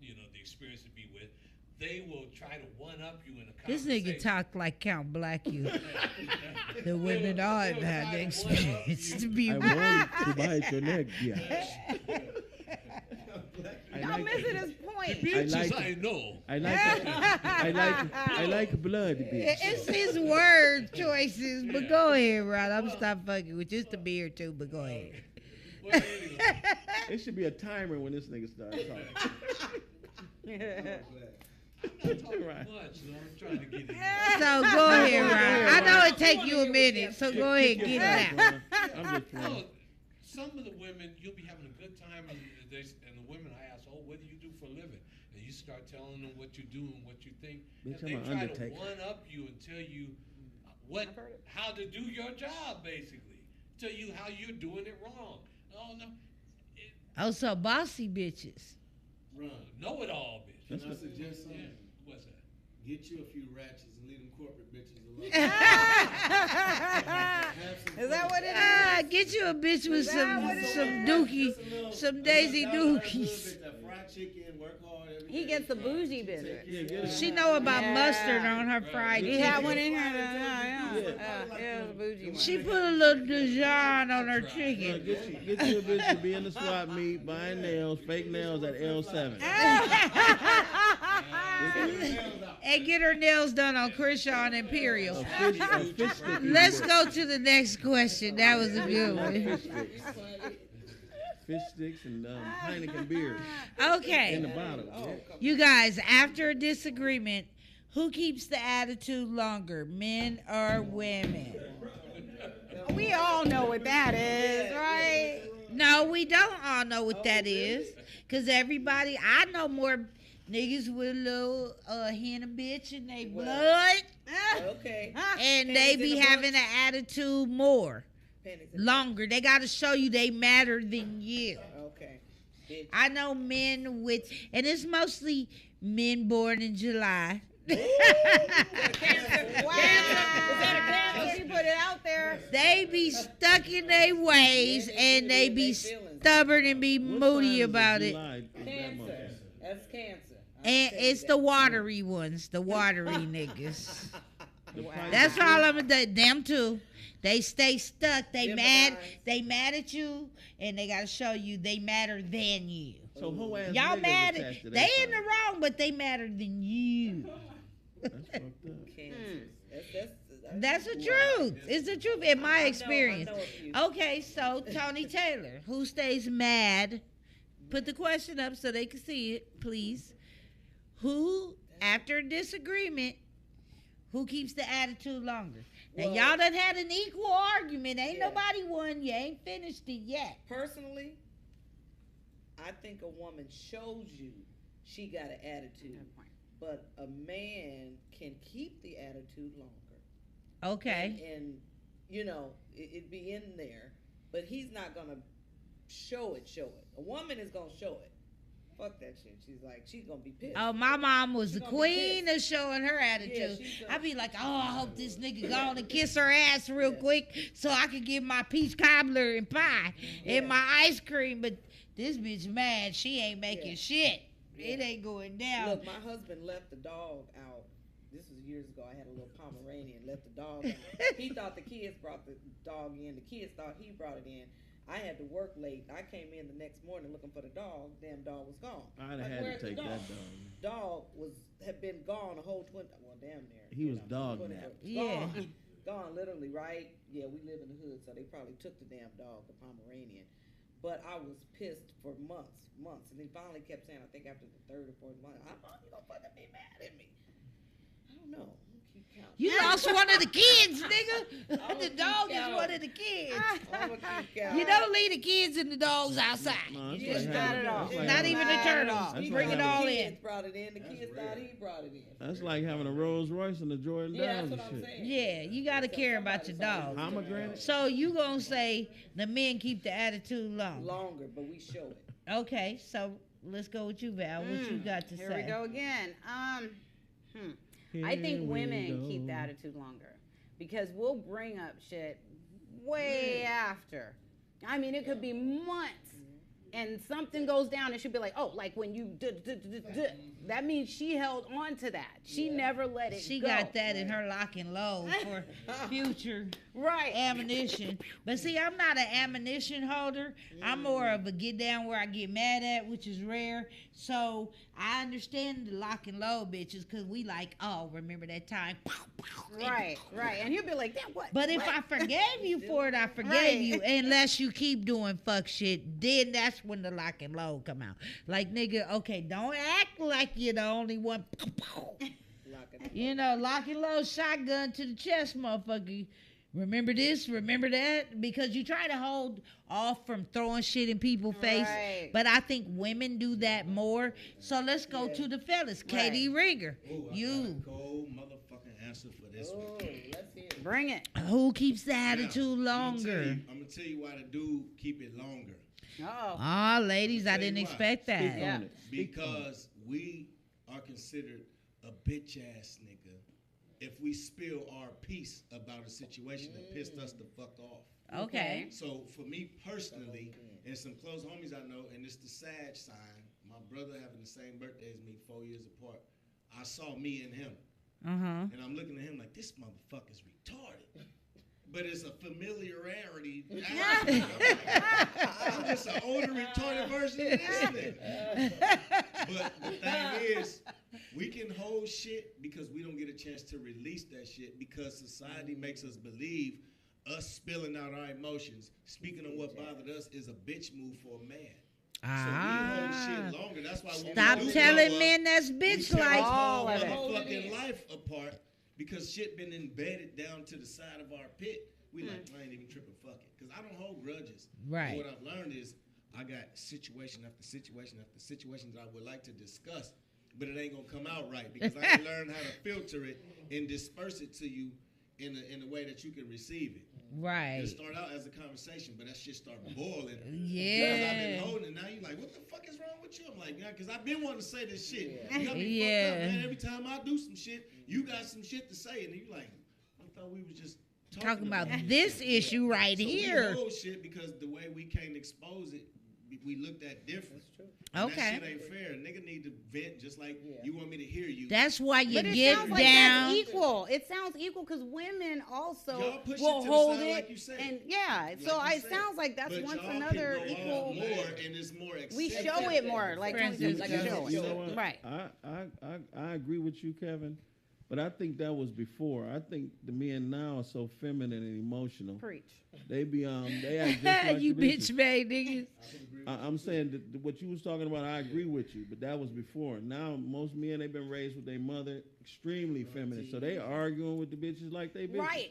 the experience to be with, they will try to one up you in a This conversation. nigga talk like Count Blackula. The They women will- I've they will had try the to experience one-up to you. be I with. want to bite your neck, yeah. I Y'all like missing his point. Bitches, like- I know. I like blood, bitch. It's his word choices, but go ahead, Rod. I'm stop fucking with just a beer too, but go ahead. Well, anyway, There should be a timer when this nigga starts talking. I'm not talking Right. much, so I'm trying to get it. So go ahead, Rod. I know it take you a minute, so go ahead, Kick get your it back, out. bro. I'm just No, playing. some of the women, you'll be having a good time, and the women I ask, "Oh, what do you do for a living?" And you start telling them what you do and what you think, Bitch, and I'm they an try undertaker. to one up you and tell you how to do your job, basically. Tell you how you're doing it wrong. Oh no, Oh, so bossy bitches. know it all, bitch. That's Can I what- suggest something? Yeah. What's that? Get you a few ratchets and leave them corporate bitches alone. Is that what it Ah, is? get you a bitch with Is that what it some is? dookie, some Daisy That was a Dookies. little bit, that fried chicken, work hard every day. He gets the bougie business. Yeah, get it. She know about Yeah. mustard on her fried He chicken. had one in here. Yeah, Yeah. the bougie one. She put a little Dijon on her Look, chicken. get you a bitch to be in the swap meet buying nails, fake nails at L7. And get her nails done on Crenshaw and Imperial. A fish stick. Let's go to the next question. That was a good one. Fish sticks and Heineken beer in the Okay. bottle. Yeah. You guys, after a disagreement, who keeps the attitude longer, men or women? We all know what that is, right? No, we don't all know what that is. Because everybody, I know more niggas with a little hen of bitch in their blood. Okay. And they Pennies be in the having an attitude more, Pennies in the longer. They got to show you they matter than you. Okay. Bitch. I know men with, and it's mostly men born in July. Wow. Is that a cancer? She put it out there. They be stuck in their ways and they be stubborn and be What moody sign is about it. July is that month? Cancer. That's cancer. And it's the watery ones, the watery niggas. The Pisces. That's all I'm gonna do. Them too. They stay stuck. They mad. Gemini's. They mad at you, and they gotta show you they matter than you. So whole ass Y'all niggas mad? attached to They that in the sign. wrong, but they matter than you. That's fucked up. Cancer. That's the truth. It's the truth in my I experience. know a few. Okay, so Tony Taylor, who stays mad? Put the question up so they can see it, please. Who, after a disagreement, who keeps the attitude longer? Now, Well- y'all done had an equal argument. Ain't Yeah. nobody won. You ain't finished it yet. Personally, I think a woman shows you she got an attitude, Good point. but a man can keep the attitude longer. Okay. And you know, it be in there, but he's not gonna show it. A woman is gonna show it. Fuck that shit. She's gonna be pissed. Oh, my mom was the She gonna be queen of pissed. showing her attitude. she's I'd be like, oh, I hope this nigga go on and kiss her ass real quick so I can get my peach cobbler and pie and my ice cream. But this bitch mad. She ain't making shit. It ain't going down. Look, my husband left the dog out. This was years ago. I had a little Pomeranian. Left the dog out. He thought the kids brought the dog in. The kids thought he brought it in. I had to work late. I came in the next morning looking for the dog. Damn dog was gone. I'd have Like, had where's to the take that dog had been gone a whole 20. Well, damn near. He was dog 20 napped. Yeah. Gone literally, right? Yeah, we live in the hood, so they probably took the damn dog, the Pomeranian. But I was pissed for months. And he finally kept saying, I think after the third or fourth month, how long you gonna fucking be mad at me? I don't know. I'm gonna keep counting. You lost one of the kids, nigga. I'ma The keep dog is counting. one of the kids. I'ma keep counting. You don't leave the kids and the dogs outside. No, that's Just like not having- at all. that's like Not having- even the Not at turtles. all. That's Bring like it all the in. kids brought it in. The kids thought he brought it in. That's like having a Rolls Royce and a Jordan Yeah, Downs that's what and I'm shit. saying. Yeah, you gotta care about your dog. Pomegranate. So you gonna say the men keep the attitude long? Longer, but we show it. Okay, so let's go with you, Val. What you got to Here say? we go again. I Here think we women go. keep the attitude longer because we'll bring up shit way after. I mean, it could be months. And something goes down, and she'll be like, "Oh, like when you that means she held on to that. She never let it She go." got that in her lock and load for future Right. ammunition. But see, I'm not an ammunition holder. I'm more of a get down where I get mad at, which is rare. So I understand the lock and load bitches because we like, oh, remember that time? Right. And he'll be like, "Damn, what?" But if what? I forgave you for it, I forgave Right. you. Unless you keep doing fuck shit, then that's when the lock and load come out. Like, nigga, okay, don't act like you're the only one. You know, lock and load shotgun to the chest, motherfucker. Remember this, remember that, because you try to hold off from throwing shit in people's face. Right. But I think women do that more. So let's go to the fellas. Katie Rigger, you. Cold motherfucking answer for this Oh, one. let's hear it. Bring it. Who keeps the attitude longer? I'm gonna tell you why the dude keep it longer. Oh. Ah, ladies, I Tell you didn't why. expect that. Speak Yeah. on it. Because we are considered a bitch ass nigga if we spill our piece about a situation that pissed us the fuck off. Okay. So for me personally, and some close homies I know, and it's the Sag sign, my brother having the same birthday as me, 4 years apart. I saw me and him, Uh-huh. and I'm looking at him like, this motherfucker's retarded. But it's a familiarity. I'm just an older, retarded version of this nigga. But the thing is, we can hold shit because we don't get a chance to release that shit because society makes us believe us spilling out our emotions, speaking of what bothered us, is a bitch move for a man. So we hold shit longer. That's why when Stop we do telling blow up, men that's we bitch tear like. our whole of it. motherfucking life apart because shit been embedded down to the side of our pit. We like, I ain't even tripping, fuck it. Because I don't hold grudges. Right. But what I've learned is I got situation after situation after situation that I would like to discuss, but it ain't gonna come out right because I didn't learn how to filter it and disperse it to you in a way that you can receive it. Right. It start out as a conversation, but that shit start boiling. Yeah. Because I've been holding it. Now you like, what the fuck is wrong with you? I'm like, yeah, because I've been wanting to say this shit. You got me Yeah. fucked up, man. Every time I do some shit, you got some shit to say, and you like, I thought we was just Talking about it. this issue right So here. we hold shit because the way we can't expose it, we looked at different. And Okay. that shit ain't fair. Nigga need to vent just like you want me to hear you. That's why you But it get sounds like down. that's equal. It sounds equal because women also Y'all push it will to the hold side it, like you said. and yeah. Like So you it said. sounds like that's But once y'all another can go equal. off more and it's more We accepted. show it more, like Tony said, like Francis, show You know it. what? Right. I agree with you, Kevin, but I think that was before. I think the men now are so feminine and emotional. Preach. They be they act just like You the bitch bitches. made niggas. I'm saying that what you was talking about, I agree with you, but that was before. Now most men they've been raised with their mother extremely feminine, so they arguing with the bitches like they bitches. Right.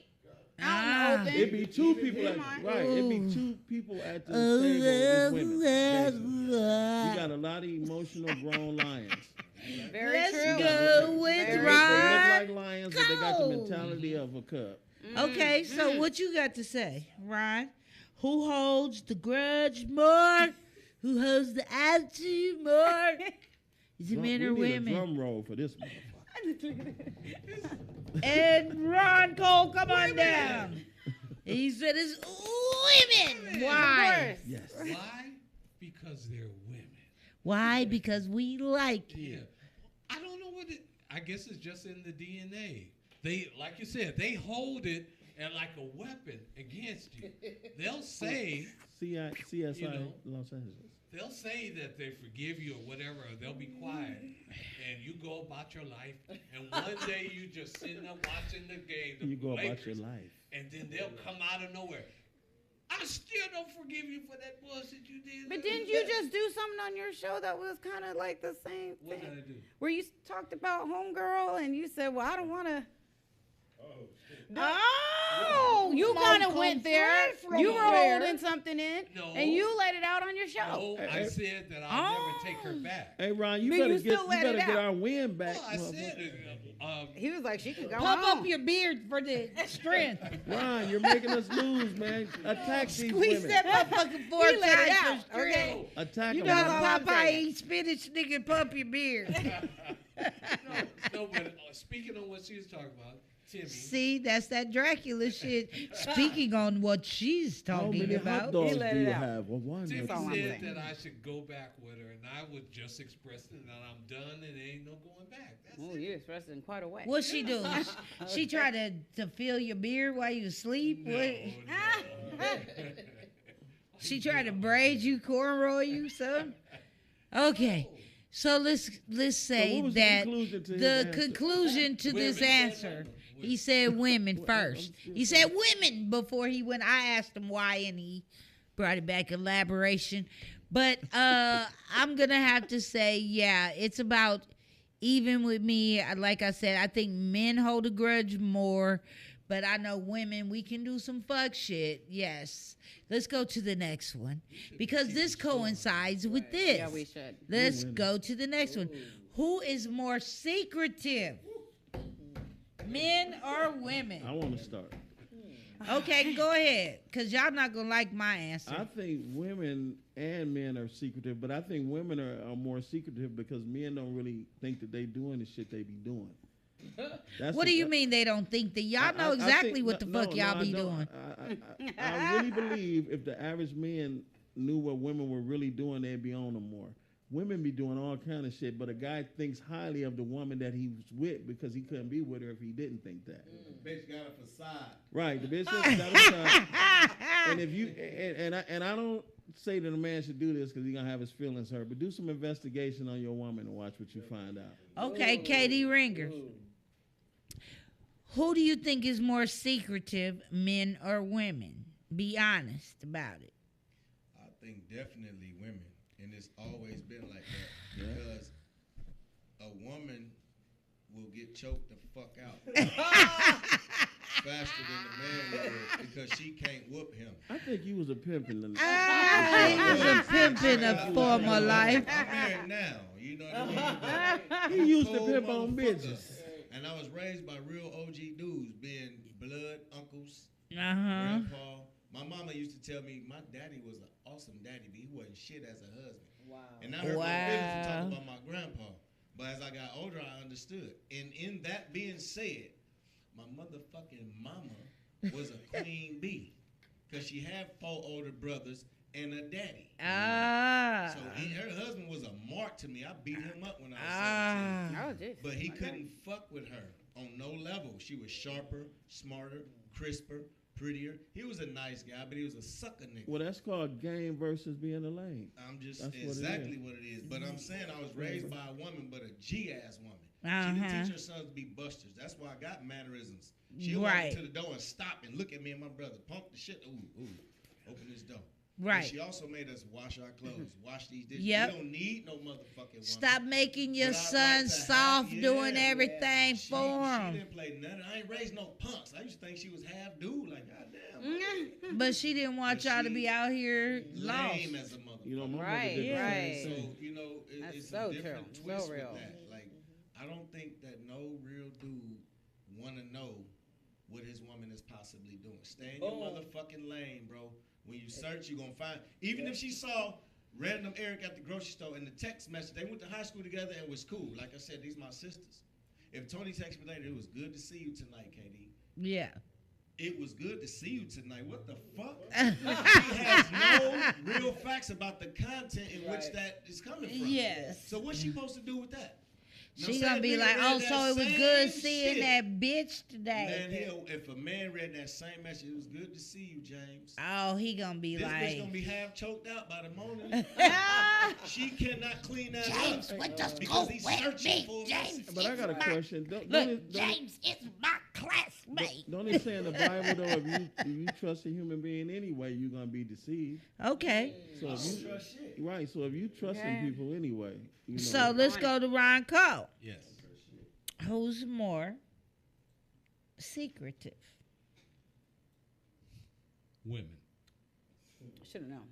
Ah. Out in the It open. be two people Come at on. right. It be two people at the table as women. basically. You got a lot of emotional grown lions. Very Let's true. go with They Ron. look like lions, but they got the Go. mentality of a cub. Okay, so what you got to say, Ron? Who holds the grudge more? Who holds the attitude more? Is it men or we need a women? drum roll for this motherfucker. And Ron Cole, come on down. He said it's women. Why? Yes. Why? Because they're women. Why? Because we like you. Yeah. I don't know what it. I guess it's just in the DNA. They, like you said, they hold it and like a weapon against you. They'll say, CSI You know. Los Angeles. they'll say that they forgive you or whatever. Or they'll be quiet, and you go about your life. And one day you just sitting there watching the game. The You go about Lakers, your life. and then they'll come out of nowhere. I still don't forgive you for that bullshit you did. But didn't you just do something on your show that was kind of like the same What thing? did I do? Where you talked about homegirl and you said, well, I don't want to. Oh, You kind of went there. You were there. holding something in, No. and you let it out on your show. No, I said that I'll never take her back. Hey Ron, you But better you still let it get out. our win back. Well, I said motherfucker. it. He was like, she could go Pump home. up your beard for the strength. Ron, you're making us lose, man. Attack these Squeeze women. that motherfucking four He let it times out, for strength. okay? Attack You them. know man. how I'm Popeye saying. eat spinach, nigga, pump your beard. No, but speaking on what she was talking about, Timmy. See, that's that Dracula shit. Speaking on what she's How talking many hot about. dogs He do let it you out. have? Well, one. Timmy That's all I'm said saying. that I should go back with her, and I was just expressing that I'm done and there ain't no going back. That's Oh, it. you expressed it in quite a way. What's she doing? She tried to feel your beard while you sleep? No, What? no. She tried to braid you, cornrow you, son? Okay. So let's say what was the that conclusion to his the answer? conclusion to this Women. answer, he said women first. He said women before he went. I asked him why, and he brought it back elaboration. But I'm gonna have to say, yeah, it's about even with me. Like I said, I think men hold a grudge more, but I know women, we can do some fuck shit. Yes. Let's go to the next one because this coincides with this. Yeah, we should. Let's go to the next one. Who is more secretive? Men or women? I want to start. Okay, go ahead, because y'all not going to like my answer. I think women and men are secretive, but I think women are more secretive because men don't really think that they doing the shit they be doing. That's What do you mean they don't think that? Y'all know exactly think- what the no, fuck no, y'all I be don't. doing. I really believe if the average man knew what women were really doing, they'd be on them more. women be doing all kind of shit, but a guy thinks highly of the woman that he was with because he couldn't be with her if he didn't think that. The bitch got a facade. Right, the bitch got a facade. And if you and I don't say that a man should do this because he's gonna have his feelings hurt, but do some investigation on your woman and watch what you find out. Okay, Katie Ringer. Who do you think is more secretive, men or women? Be honest about it. I think definitely women, and it's always been like that Yeah. because a woman will get choked the fuck out faster than the man will because she can't whoop him. I think you was a pimp in the He was a pimp in a former life. I'm married now, you know what I mean? But He used to cold pimp on motherfucker. bitches. And I was raised by real OG dudes, being blood uncles, Uh-huh. grandpa. My mama used to tell me my daddy was an awesome daddy, but he wasn't shit as a husband. Wow. And I heard my feelings from Wow. talking about my grandpa. But as I got older, I understood. And in that being said, my motherfucking mama was a queen bee. Because she had 4 older brothers and a daddy. Ah. So her husband was a mark to me. I beat him up when I was 17. Ah. Oh, jeez. But he couldn't fuck with her on no level. She was sharper, smarter, crisper, prettier. He was a nice guy, but he was a sucker nigga. Well, that's called game versus being a lane. I'm just That's what it exactly is. what it is. But I'm saying I was raised by a woman, but a G-ass woman. She Uh-huh. didn't teach her sons to be busters. That's why I got mannerisms. She'll Right. walk to the door and stop and look at me and my brother. Pump the shit. Ooh, open this door. Right. And she also made us wash our clothes, wash these dishes. Yep. We don't need no motherfucking woman. Stop making your But I'd son like to soft have- doing yeah, everything She for him. didn't play nothing. I ain't raised no punks. I used to think she was half dude. Like, goddamn. But she didn't want But y'all to she be out here lost. Lame as a motherfucker. You know, my Right, mother did the right. same So, thing. you know, That's it's so a different true. twist So real. with that. Like, I don't think that no real dude want to know what his woman is possibly doing. Stay in your motherfucking lane, bro. When you search, you're going to find, even if she saw random Eric at the grocery store in the text message, they went to high school together and was cool. Like I said, these my sisters. If Tony texts me later, it was good to see you tonight, KD. Yeah. It was good to see you tonight. What the fuck? She has no real facts about the content in which that is coming from. Yes. So what's she supposed to do with that? Now, She say gonna a be nigga like, read oh, that so it was same good seeing shit. that bitch Man, today. if a man read that same message, it was good to see you, James. Oh, he gonna be This bitch like, gonna be half choked out by the morning. She cannot clean that James, up what does because go he's with searching me, for a James? message. But I got a question. Don't look, it, James is my classmate. don't it say in the Bible though, if you trust a human being anyway, you're gonna be deceived. Okay, So I if don't you trust shit. right, so if you trust in people anyway, you know, so let's go to Ron Cole. Yes. Who's more secretive? Women. Should have known.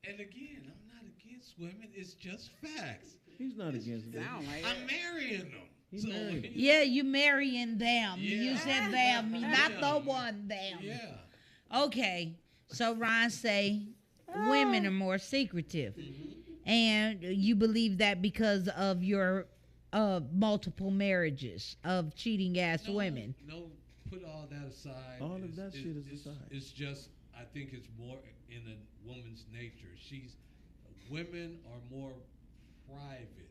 And again, I'm not against women. It's just facts. he's not against it. Sound like I'm it. marrying them. He married. Yeah, you marrying them. Yeah. You said them, not the Yeah. one them. Yeah. Okay, so Ron say women are more secretive, and you believe that because of your multiple marriages of cheating ass women. No, put all that aside. All of that shit is it's, aside. It's just, I think it's more in a woman's nature. Women are more private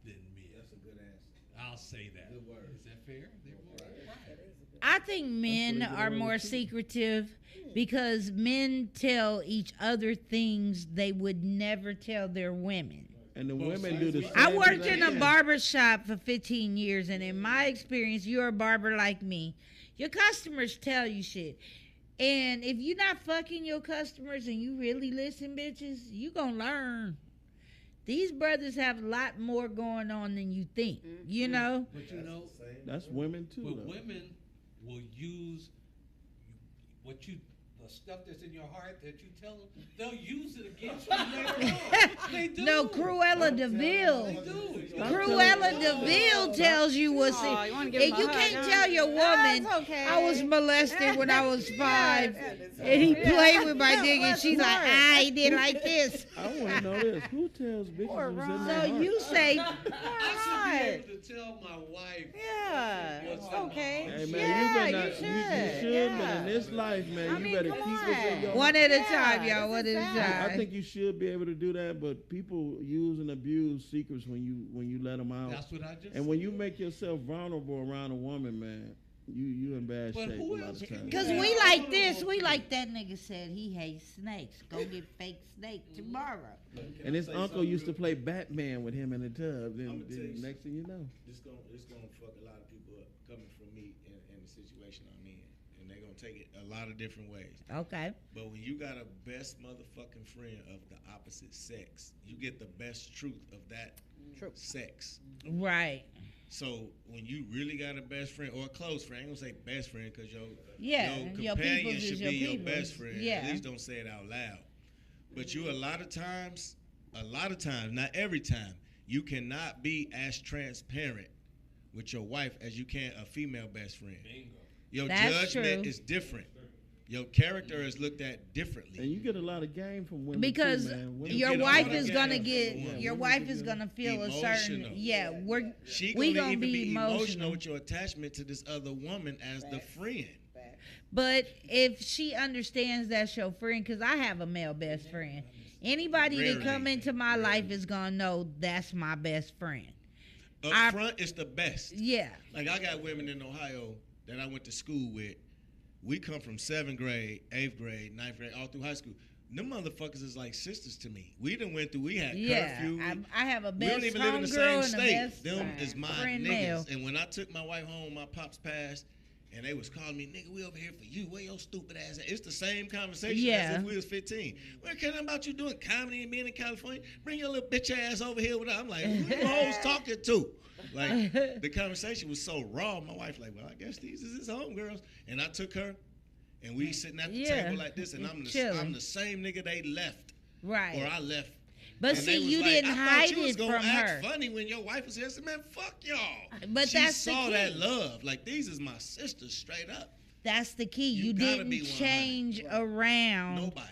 than men. That's a good answer. I'll say that. Good word. Is that fair? They're more private. I think men what they are do more with you. secretive because men tell each other things they would never tell their women. And the Both women do the sides. same. I worked thing. in a barber shop for 15 years, and in my experience, you're a barber like me. Your customers tell you shit. And if you're not fucking your customers and you really listen, bitches, you gonna learn. These brothers have a lot more going on than you think, you know? But you know, That's women too. but though. women will use the stuff that's in your heart that you tell them, they'll use it against you later on. They do. No, Cruella DeVille. They do. Cruella DeVille tells you what's Aw, it. you wanna give And him a you hug, can't huh? tell your woman, That's okay. I was molested when I was 5. Yeah, And he yeah. played with my dick, and That's she's like, smart. I did like this. I want to know this. Who tells bitches Poor who's in Ron. their So heart? you say, I should be able to tell my wife. Yeah, what's it's in my okay. heart. Hey man, Yeah, you better you not. You should. should, but Yeah. in this life, man, I you mean, better to come keep us in on. your One at a Yeah, time, y'all. this One is at a sad. time. I think you should be able to do that, but people use and abuse secrets when you let them out. That's what I just And when you make yourself vulnerable around a woman, man, you in bad But shape a who lot else of can- times. Because we like this. We like that nigga said he hates snakes. Go get fake snake tomorrow. And his uncle used to play Batman with him in the tub. Then, I'ma tell you next thing you know, This gonna fuck a lot of people up coming from me in the situation I'm in, and they're gonna take it a lot of different ways. Okay. But when you got a best motherfucking friend of the opposite sex, you get the best truth of that sex. Right. So when you really got a best friend or a close friend, I ain't gonna say best friend because Yeah, your your companion peoples is should your be your peoples. best friend. Yeah. At least don't say it out loud. But you a lot of times, not every time, you cannot be as transparent with your wife as you can a female best friend. Your That's judgment true. is different. Your character is looked at differently. and you get a lot of game from women Because too, man. Women your get all wife the is game gonna from get the woman. your Women wife get is good. gonna feel a certain Emotional. She we gonna gonna even be be emotional emotional. with your attachment to this other woman as the friend. But if she understands that's your friend, because I have a male best friend, anybody that come Rarely. into my life is gonna know that's my best friend. Up I- front, it's the best. Yeah. Like I got women in Ohio that I went to school with. We come from 7th grade, 8th grade, 9th grade, all through high school. Them motherfuckers is like sisters to me. We had Yeah. curfew. I have a We best don't even live in the homegirl same and a state. best Them is my friend niggas. male. And when I took my wife home, my pops passed, and they was calling me, nigga, we over here for you. Where your stupid ass at? It's the same conversation Yeah. as if we was 15. We don't care nothing about you doing comedy and being in California. Bring your little bitch ass over here with us. I'm like, who you hoes talking to? Like, the conversation was so raw. My wife like, well, I guess these is his homegirls. And I took her, and we sitting at the Yeah. table like this, and I'm Chilling. the same nigga they left. Right. Or I left. But And see, they was you like, didn't I hide thought you was it gonna from act her. funny when your wife was here. I said, man, fuck y'all. But she that's the saw key. that love. Like, these is my sisters straight up. That's the key. You You gotta didn't be 100. change around Nobody.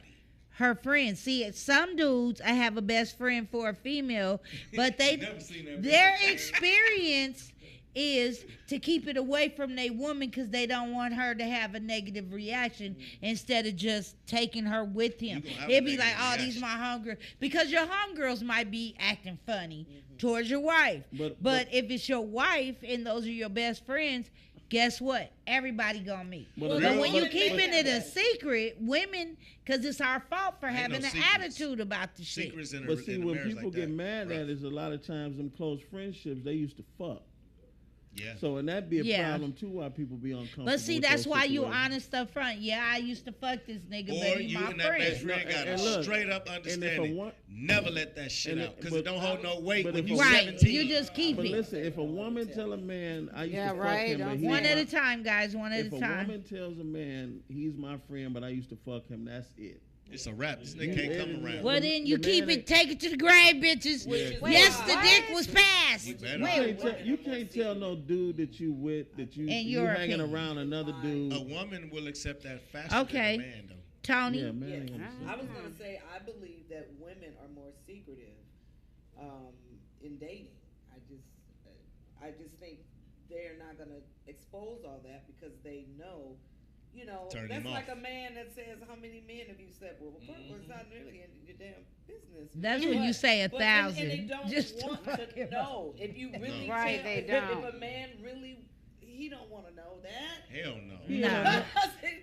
her friends. See, some dudes, I have a best friend for a female, but they Never seen that their bitch. experience is to keep it away from their woman because they don't want her to have a negative reaction instead of just taking her with him. You gonna have a It'd be like, negative oh, these reaction. my homegirls. Because your homegirls might be acting funny towards your wife. But if it's your wife and those are your best friends, guess what? Everybody gonna meet. But But, real- when you but- keeping it a secret, women, because it's our fault for Ain't having no an secrets. attitude about the shit. Secrets in a, But see, in a when marriage people like get that, mad rough. at is a lot of times them close friendships, they used to fuck. Yeah. So, and that'd be a Yeah. problem too, why people be uncomfortable. But see, with that's those why you situations. honest up front. Yeah, I used to fuck this nigga, Or but he you my and that best friend. friend got and a look, straight up and if understanding. a one- Never let that shit and out it- because but- it don't hold no weight but when if you a- Right, 17. you just keep But it. listen, if a woman tell a man, I used Yeah, to fuck right, him, but don't he One my- at a time, guys. One at If a a time. woman tells a man, he's my friend, but I used to fuck him, that's it. It's a wrap. This nigga can't come around. Well, then you the keep man it, ain't- take it to the grave, bitches. Yes, the dick was You passed. better. You can't tell no dude that you with that you In you your hanging opinion. around another dude. A woman will accept that faster Okay. than a man, though. Tony. Yeah, man. ain't Yeah. gonna I was gonna say I believe that women are more secretive in dating. I just think they're not gonna expose all that because they know, you know, Turn that's him like off. a man that says how many men have you slept with? Well, it's not really in your damn business. That's when you say but- 1,000. and they don't Just to want fuck to him know. If you really No. Right, tell- they if don't. a man really, he don't want to know that. Hell no. He ain't gonna,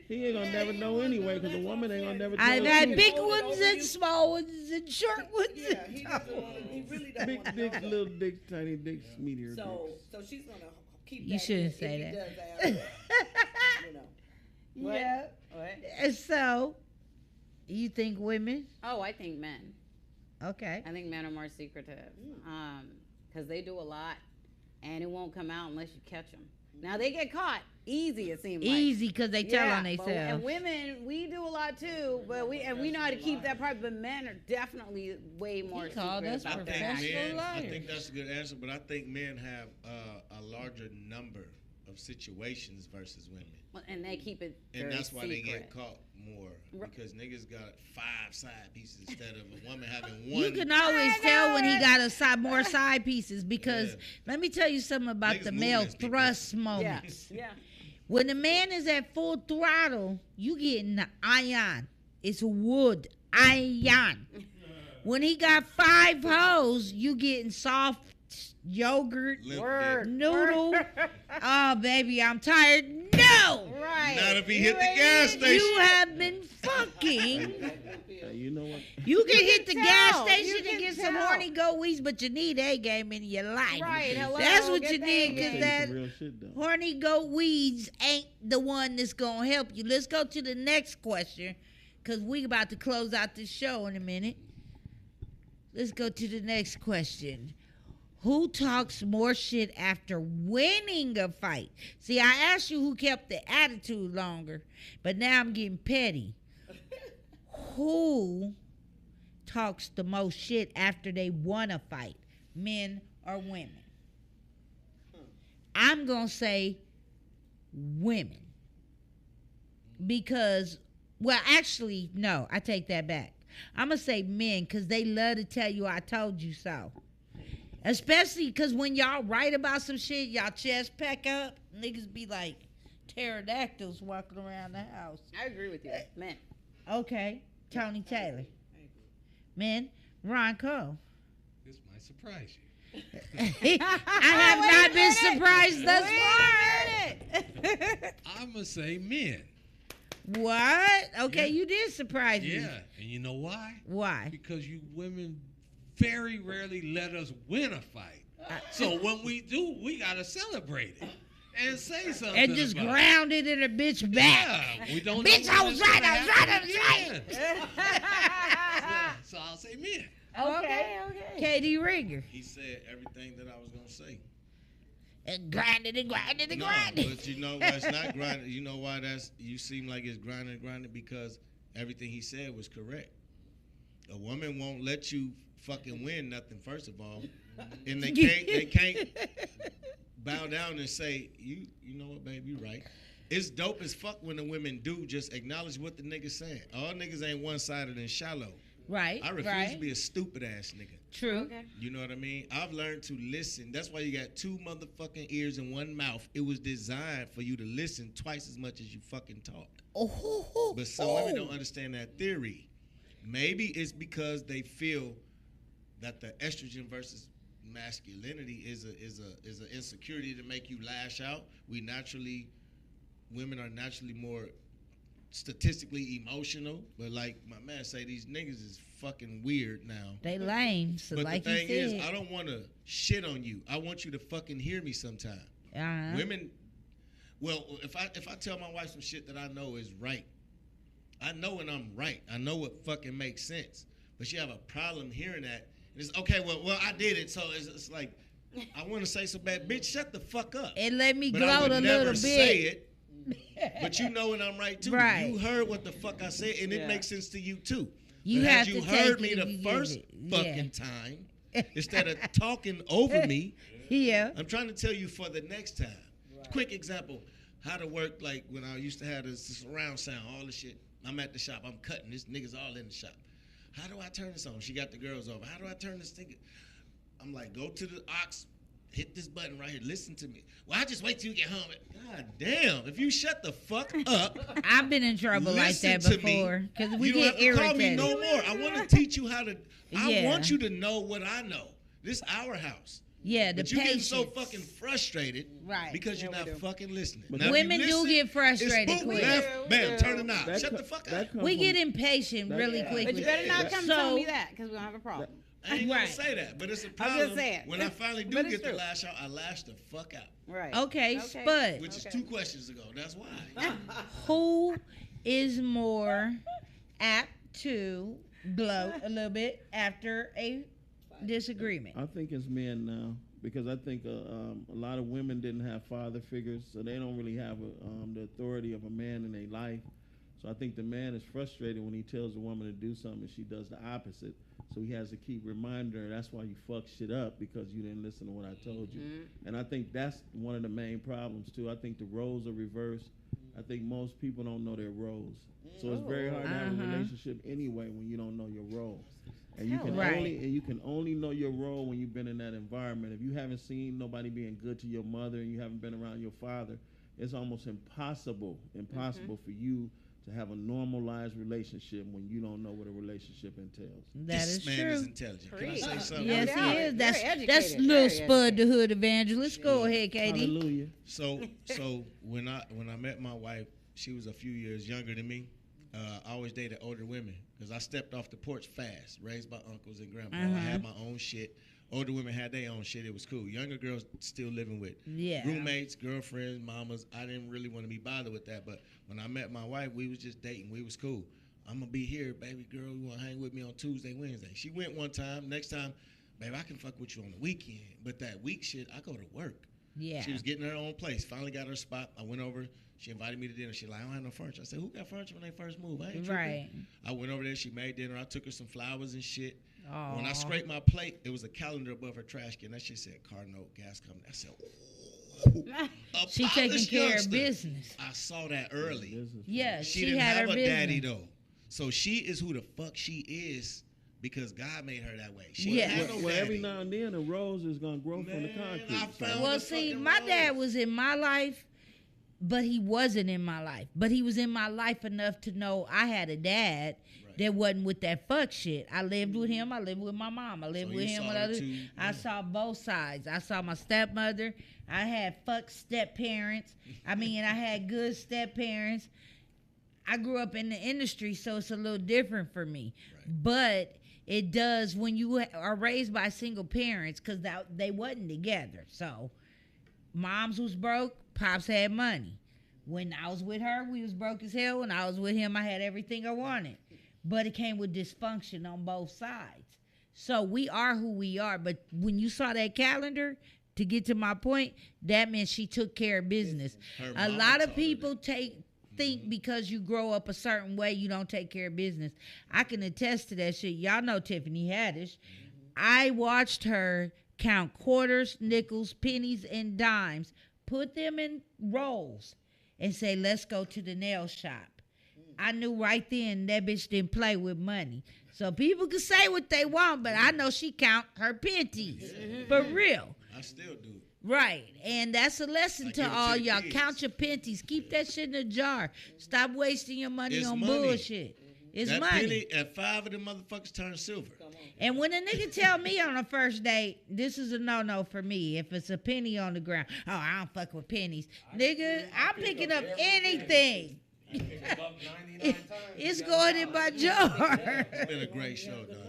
he ain't gonna never know anyway because the woman ain't gonna never tell I've the had truth. big Hold it ones over and you. small ones and short ones. Yeah, he and doesn't tall want to. He ones. really don't Big want to know dicks, that. little dicks, tiny dicks, meteor So, dicks. so she's gonna keep. You that shouldn't in say if that. He does ask, you know. What? Yeah. What? And so, you think women? Oh, I think men. Okay. I think men are more secretive because they do a lot, and it won't come out unless you catch them. Now they get caught easy. It seems like. Easy because they tell on but- themselves. And women, we do a lot too, but we know how to keep that part. But men are definitely way more called secret us about I that. think professional men. I liars. think that's a good answer, but I think men have a larger number of situations versus women, And they keep it and very that's why they secret. get caught more Right. because niggas got 5 side pieces instead of a woman having one. You can always tell when he got more side pieces because Yeah. let me tell you something about Niggas the moving male is different. thrust Yeah, moments. yeah. When the man is at full throttle, you getting the iron. It's wood iron. When he got 5 hoes, you getting soft yogurt, noodle. Oh, baby, I'm tired. No! Right. Not if he hit the gas station. You have been fucking. You know what? You can hit the gas tell. station You and can get some tell. horny goat weeds, but you need A game in your life. Right. Hello. That's what get you the need, A because game. that Some real shit though. horny goat weeds ain't the one that's gonna help you. Let's go to the next question, because we about to close out this show in a minute. Let's go to the next question. Who talks more shit after winning a fight? See, I asked you who kept the attitude longer, but now I'm getting petty. Who talks the most shit after they won a fight, men or women? I'm going to say women. Because, well, actually, no, I take that back. I'm going to say men, because they love to tell you I told you so. Especially because when y'all write about some shit, y'all chest pack up, niggas be like pterodactyls walking around the house. I agree with you, man. Okay, Tony Taylor. Men, Ron Cole. This might surprise you. I have not been surprised thus far. I'm going to say men. What? Okay, Yeah. you did surprise me. Yeah. And you know why? Why? Because you women very rarely let us win a fight. So when we do, we got to celebrate it and say something. And just about it. ground it in a bitch back. Yeah, we don't Bitch, know I when was it's right, gonna I was right, I happen was right. again. Yeah, so I'll say men. Okay. Katie Rieger. He said everything that I was gonna say. And grinded and grinded and No, grinded. but you know why it's not grinded? You know why you seem like it's grinded? Because everything he said was correct. A woman won't let you fucking win nothing, first of all. And they can't bow down and say, you know what, babe, you right. It's dope as fuck when the women do just acknowledge what the nigga's saying. All niggas ain't one-sided and shallow. Right. I refuse to be a stupid ass nigga. True. Okay. You know what I mean? I've learned to listen. That's why you got 2 motherfucking ears and 1 mouth. It was designed for you to listen twice as much as you fucking talk. Oh, But some women don't understand that theory. Maybe it's because they feel that the estrogen versus masculinity is a insecurity to make you lash out. Women are naturally more statistically emotional, but like my man say, these niggas is fucking weird now. They lame. So But like the thing you said. is, I don't want to shit on you. I want you to fucking hear me sometime. Uh-huh. Women, well, if I tell my wife some shit that I know is right, I know when I'm right. I know what fucking makes sense. But she have a problem hearing that. And it's okay. Well, I did it, so it's like I want to say so bad, bitch. Shut the fuck up. It let me But I gloat would a never little say bit. it. But you know when I'm right too. Right. You heard what the fuck I said, and Yeah. it makes sense to you too. You But have had to you take heard it me if the you get first it. Yeah. fucking time, instead of talking over me, Yeah. I'm trying to tell you for the next time. Quick example, how to work like when I used to have this surround sound, all the shit. I'm at the shop, I'm cutting, this nigga's all in the shop. How do I turn this on? She got the girls over. How do I turn this thing? I'm like, go to the aux, hit this button right here, listen to me. Well, I just wait till you get home. God damn, if you shut the fuck up. I've been in trouble like that Listen to me. before because we You don't get have to call me irritated. no more. I want to teach you how to. I Yeah. want you to know what I know. This our house. Yeah, the But you getting patience. so fucking frustrated, Right. Because you're Yeah, not we do. fucking listening. But Now, if you Women do listen, get frustrated it's boom, quick. left, bam, turn the knob. That Shut co- the fuck that up. comes We from- get impatient really Yeah. quickly. But you better not come tell So- me that because we don't have a problem. I ain't gonna Right. say that, but it's a I'm problem. just saying. When I finally do But it's get the true. lash out, I lash the fuck out. Right. Okay, Spud. Which is Okay. 2 questions ago. That's why. Who is more apt to gloat a little bit after a disagreement? I think it's men now because I think a lot of women didn't have father figures, so they don't really have the authority of a man in their life. So I think the man is frustrated when he tells a woman to do something and she does the opposite. So he has to keep reminding her, that's why you fucked shit up, because you didn't listen to what I told you. And I think that's one of the main problems too. I think the roles are reversed. I think most people don't know their roles. So it's very hard to have a Uh-huh. relationship anyway when you don't know your role. And you can Right. only know your role when you've been in that environment. If you haven't seen nobody being good to your mother and you haven't been around your father, it's almost impossible for you to have a normalized relationship when you don't know what a relationship entails. That this is man true. is intelligent. Can I say Preach. something? Yes, No he doubt. is. Very That's educated, little very Spud the Hood evangelist. Go ahead, Katie. Hallelujah. So when I met my wife, she was a few years younger than me. I always dated older women because I stepped off the porch fast, raised by uncles and grandpa. I had my own shit. Older women had their own shit. It was cool. Younger girls still living with roommates, girlfriends, mamas. I didn't really want to be bothered with that. But when I met my wife, we was just dating. We was cool. I'm going to be here, baby girl. You want to hang with me on Tuesday, Wednesday? She went one time. Next time, babe, I can fuck with you on the weekend. But that week shit, I go to work. Yeah. She was getting her own place. Finally got her spot. I went over. She invited me to dinner. She like, I don't have no furniture. I said, who got furniture when they first moved? I ain't tripping. Right. I went over there. She made dinner. I took her some flowers and shit. Aw. When I scraped my plate, it was a calendar above her trash can. That shit said car note, gas company. I said, ooh, a She taking polished care youngster. of business. I saw that early. Yeah, She she didn't had have her a business. daddy though. So she is who the fuck she is because God made her that way. She Yeah. didn't have no Well, every daddy. now and then a rose is gonna grow from the Man, concrete. I so- found Well, the see, fucking my dad rose. was in my life, but he wasn't in my life. But he was in my life enough to know I had a dad that wasn't with that fuck shit. I lived with him. I lived with my mom. I lived So with you him. saw With the others. two, I yeah. saw both sides. I saw my stepmother. I had fuck step parents. I mean, I had good step parents. I grew up in the industry, so it's a little different for me. But it does when you are raised by single parents because they wasn't together. So moms was broke, pops had money. When I was with her, we was broke as hell. When I was with him, I had everything I wanted. But it came with dysfunction on both sides. So we are who we are. But when you saw that calendar, to get to my point, that meant she took care of business. Her A mama lot taught of her people that. think because you grow up a certain way, you don't take care of business. I can attest to that shit. Y'all know Tiffany Haddish. I watched her count quarters, nickels, pennies, and dimes, put them in rolls, and say, let's go to the nail shop. I knew right then that bitch didn't play with money. So people can say what they want, but I know she count her pennies. For real. I still do. Right. And that's a lesson I to give it to all the y'all. kids. Count your pennies. Keep that shit in a jar. Stop wasting your money It's on money. bullshit. It's that money. penny at 5 of them motherfuckers turn silver. And when a nigga tell me on a first date, this is a no-no for me. If it's a penny on the ground, oh, I don't fuck with pennies. Nigga, I'm picking up anything. It's going in my jar. It's been a great show, Donnie.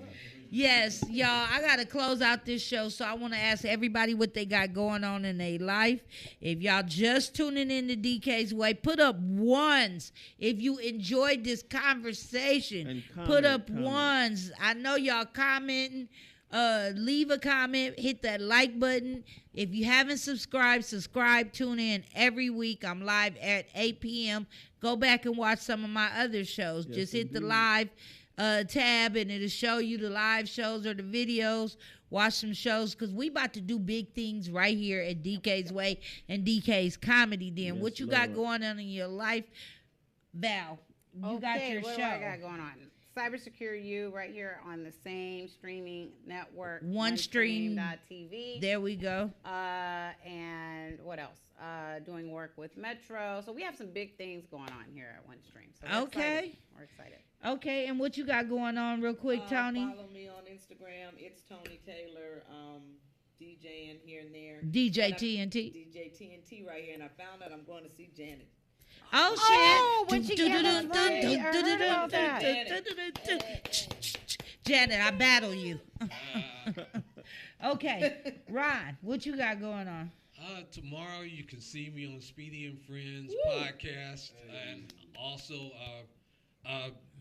Yes, y'all, I got to close out this show, so I want to ask everybody what they got going on in their life. If y'all just tuning in to DK's Way, put up ones. If you enjoyed this conversation, And put up comment. ones. I know y'all commenting. Leave a comment, hit that like button. If you haven't subscribed, subscribe, tune in every week. I'm live at 8 p.m. Go back and watch some of my other shows. Yes, Just hit the indeed. live tab and it'll show you the live shows or the videos. Watch some shows because we about to do big things right here at DK's Way and DK's Comedy Den. Yes, what you got Lord. going on in your life, Val? You got your what show. do I got going on? Cybersecure You right here on the same streaming network. OneStream. OneStream.tv. There we go. And what else? Doing work with Metro. So we have some big things going on here at OneStream. So we're Okay. excited. We're excited. Okay, and what you got going on real quick, Tony? Follow me on Instagram. It's Tony Taylor, DJing here and there. DJ And I- TNT. DJ TNT right here, and I found out I'm going to see Janet. Oh, shit. Oh, when she gave us money, I heard about that. Janet, I battle you. Okay, Ron, what you got going on? Tomorrow you can see me on Speedy and Friends podcast, and also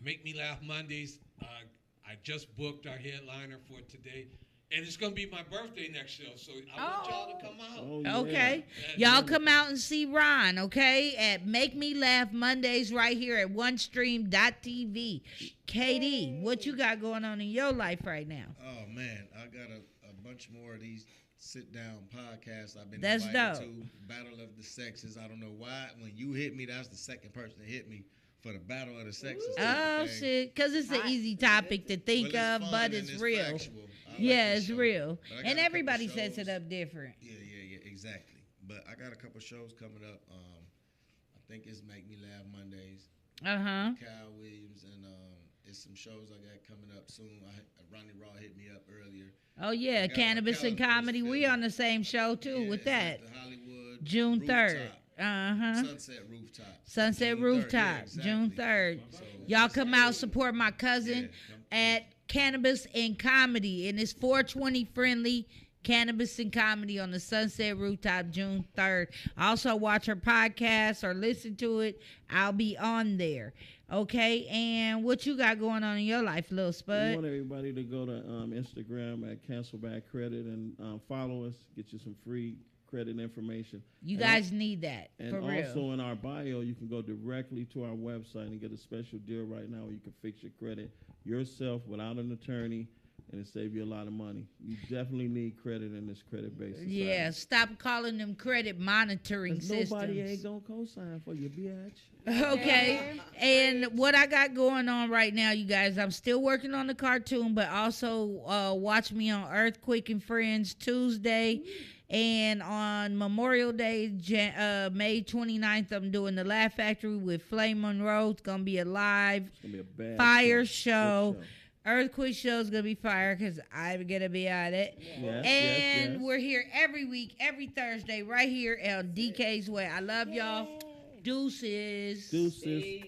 Make Me Laugh Mondays. I just booked our headliner for today, and it's gonna be my birthday next show, so I want y'all to come out. Oh, yeah. Okay. Yeah. Y'all come out and see Ron, okay? At Make Me Laugh Mondays right here at OneStream.tv. KD, what you got going on in your life right now? Oh man, I got a bunch more of these sit down podcasts I've been That's invited dope. to. Battle of the Sexes. I don't know why. When you hit me, that's the second person that hit me for the Battle of the Sexes. Oh, thing. shit. Because it's an easy topic to think Well, of, fun but and it's real. factual. I like Yeah, this it's show. real. But I got And a couple everybody sets shows. it up different. Yeah, exactly. But I got a couple shows coming up. think it's Make Me Laugh Mondays. Uh-huh. Kyle Williams, and it's some shows I got coming up soon. Ronnie Raw hit me up earlier. Oh, yeah, I got Cannabis my and calendar Comedy. filled. We on the same show, too, Yeah, with it's that. at the Hollywood June 3rd. Rooftop. Uh-huh. Sunset Rooftop. Sunset June 3rd, Rooftop, yeah, exactly. June 3rd. So, Y'all come out, support my cousin Yeah, come at Cannabis and Comedy. And it's 420 friendly. Cannabis and Comedy on the Sunset Rooftop, June 3rd. Also, watch her podcast or listen to it. I'll be on there. Okay, and what you got going on in your life, Lil We Spud? want everybody to go to Instagram at Cancelback Credit and follow us. Get you some free credit information. You And guys need that, And for real. also in our bio, you can go directly to our website and get a special deal right now where you can fix your credit yourself without an attorney, and it save you a lot of money. You definitely need credit in this credit-based society. Yeah, stop calling them credit monitoring 'Cause systems. nobody ain't gonna co-sign for you, bitch. Okay. And what I got going on right now, you guys, I'm still working on the cartoon, but also watch me on Earthquake and Friends Tuesday. And on Memorial Day, May 29th, I'm doing the Laugh Factory with Flame Monroe. It's going to be a live It's gonna be a bad fire Good show. Earthquake show's going to be fire because I'm going to be on it. Yes, And yes. we're here every week, every Thursday, right here on DK's Way. I love y'all. Deuces. Deuces. Peace.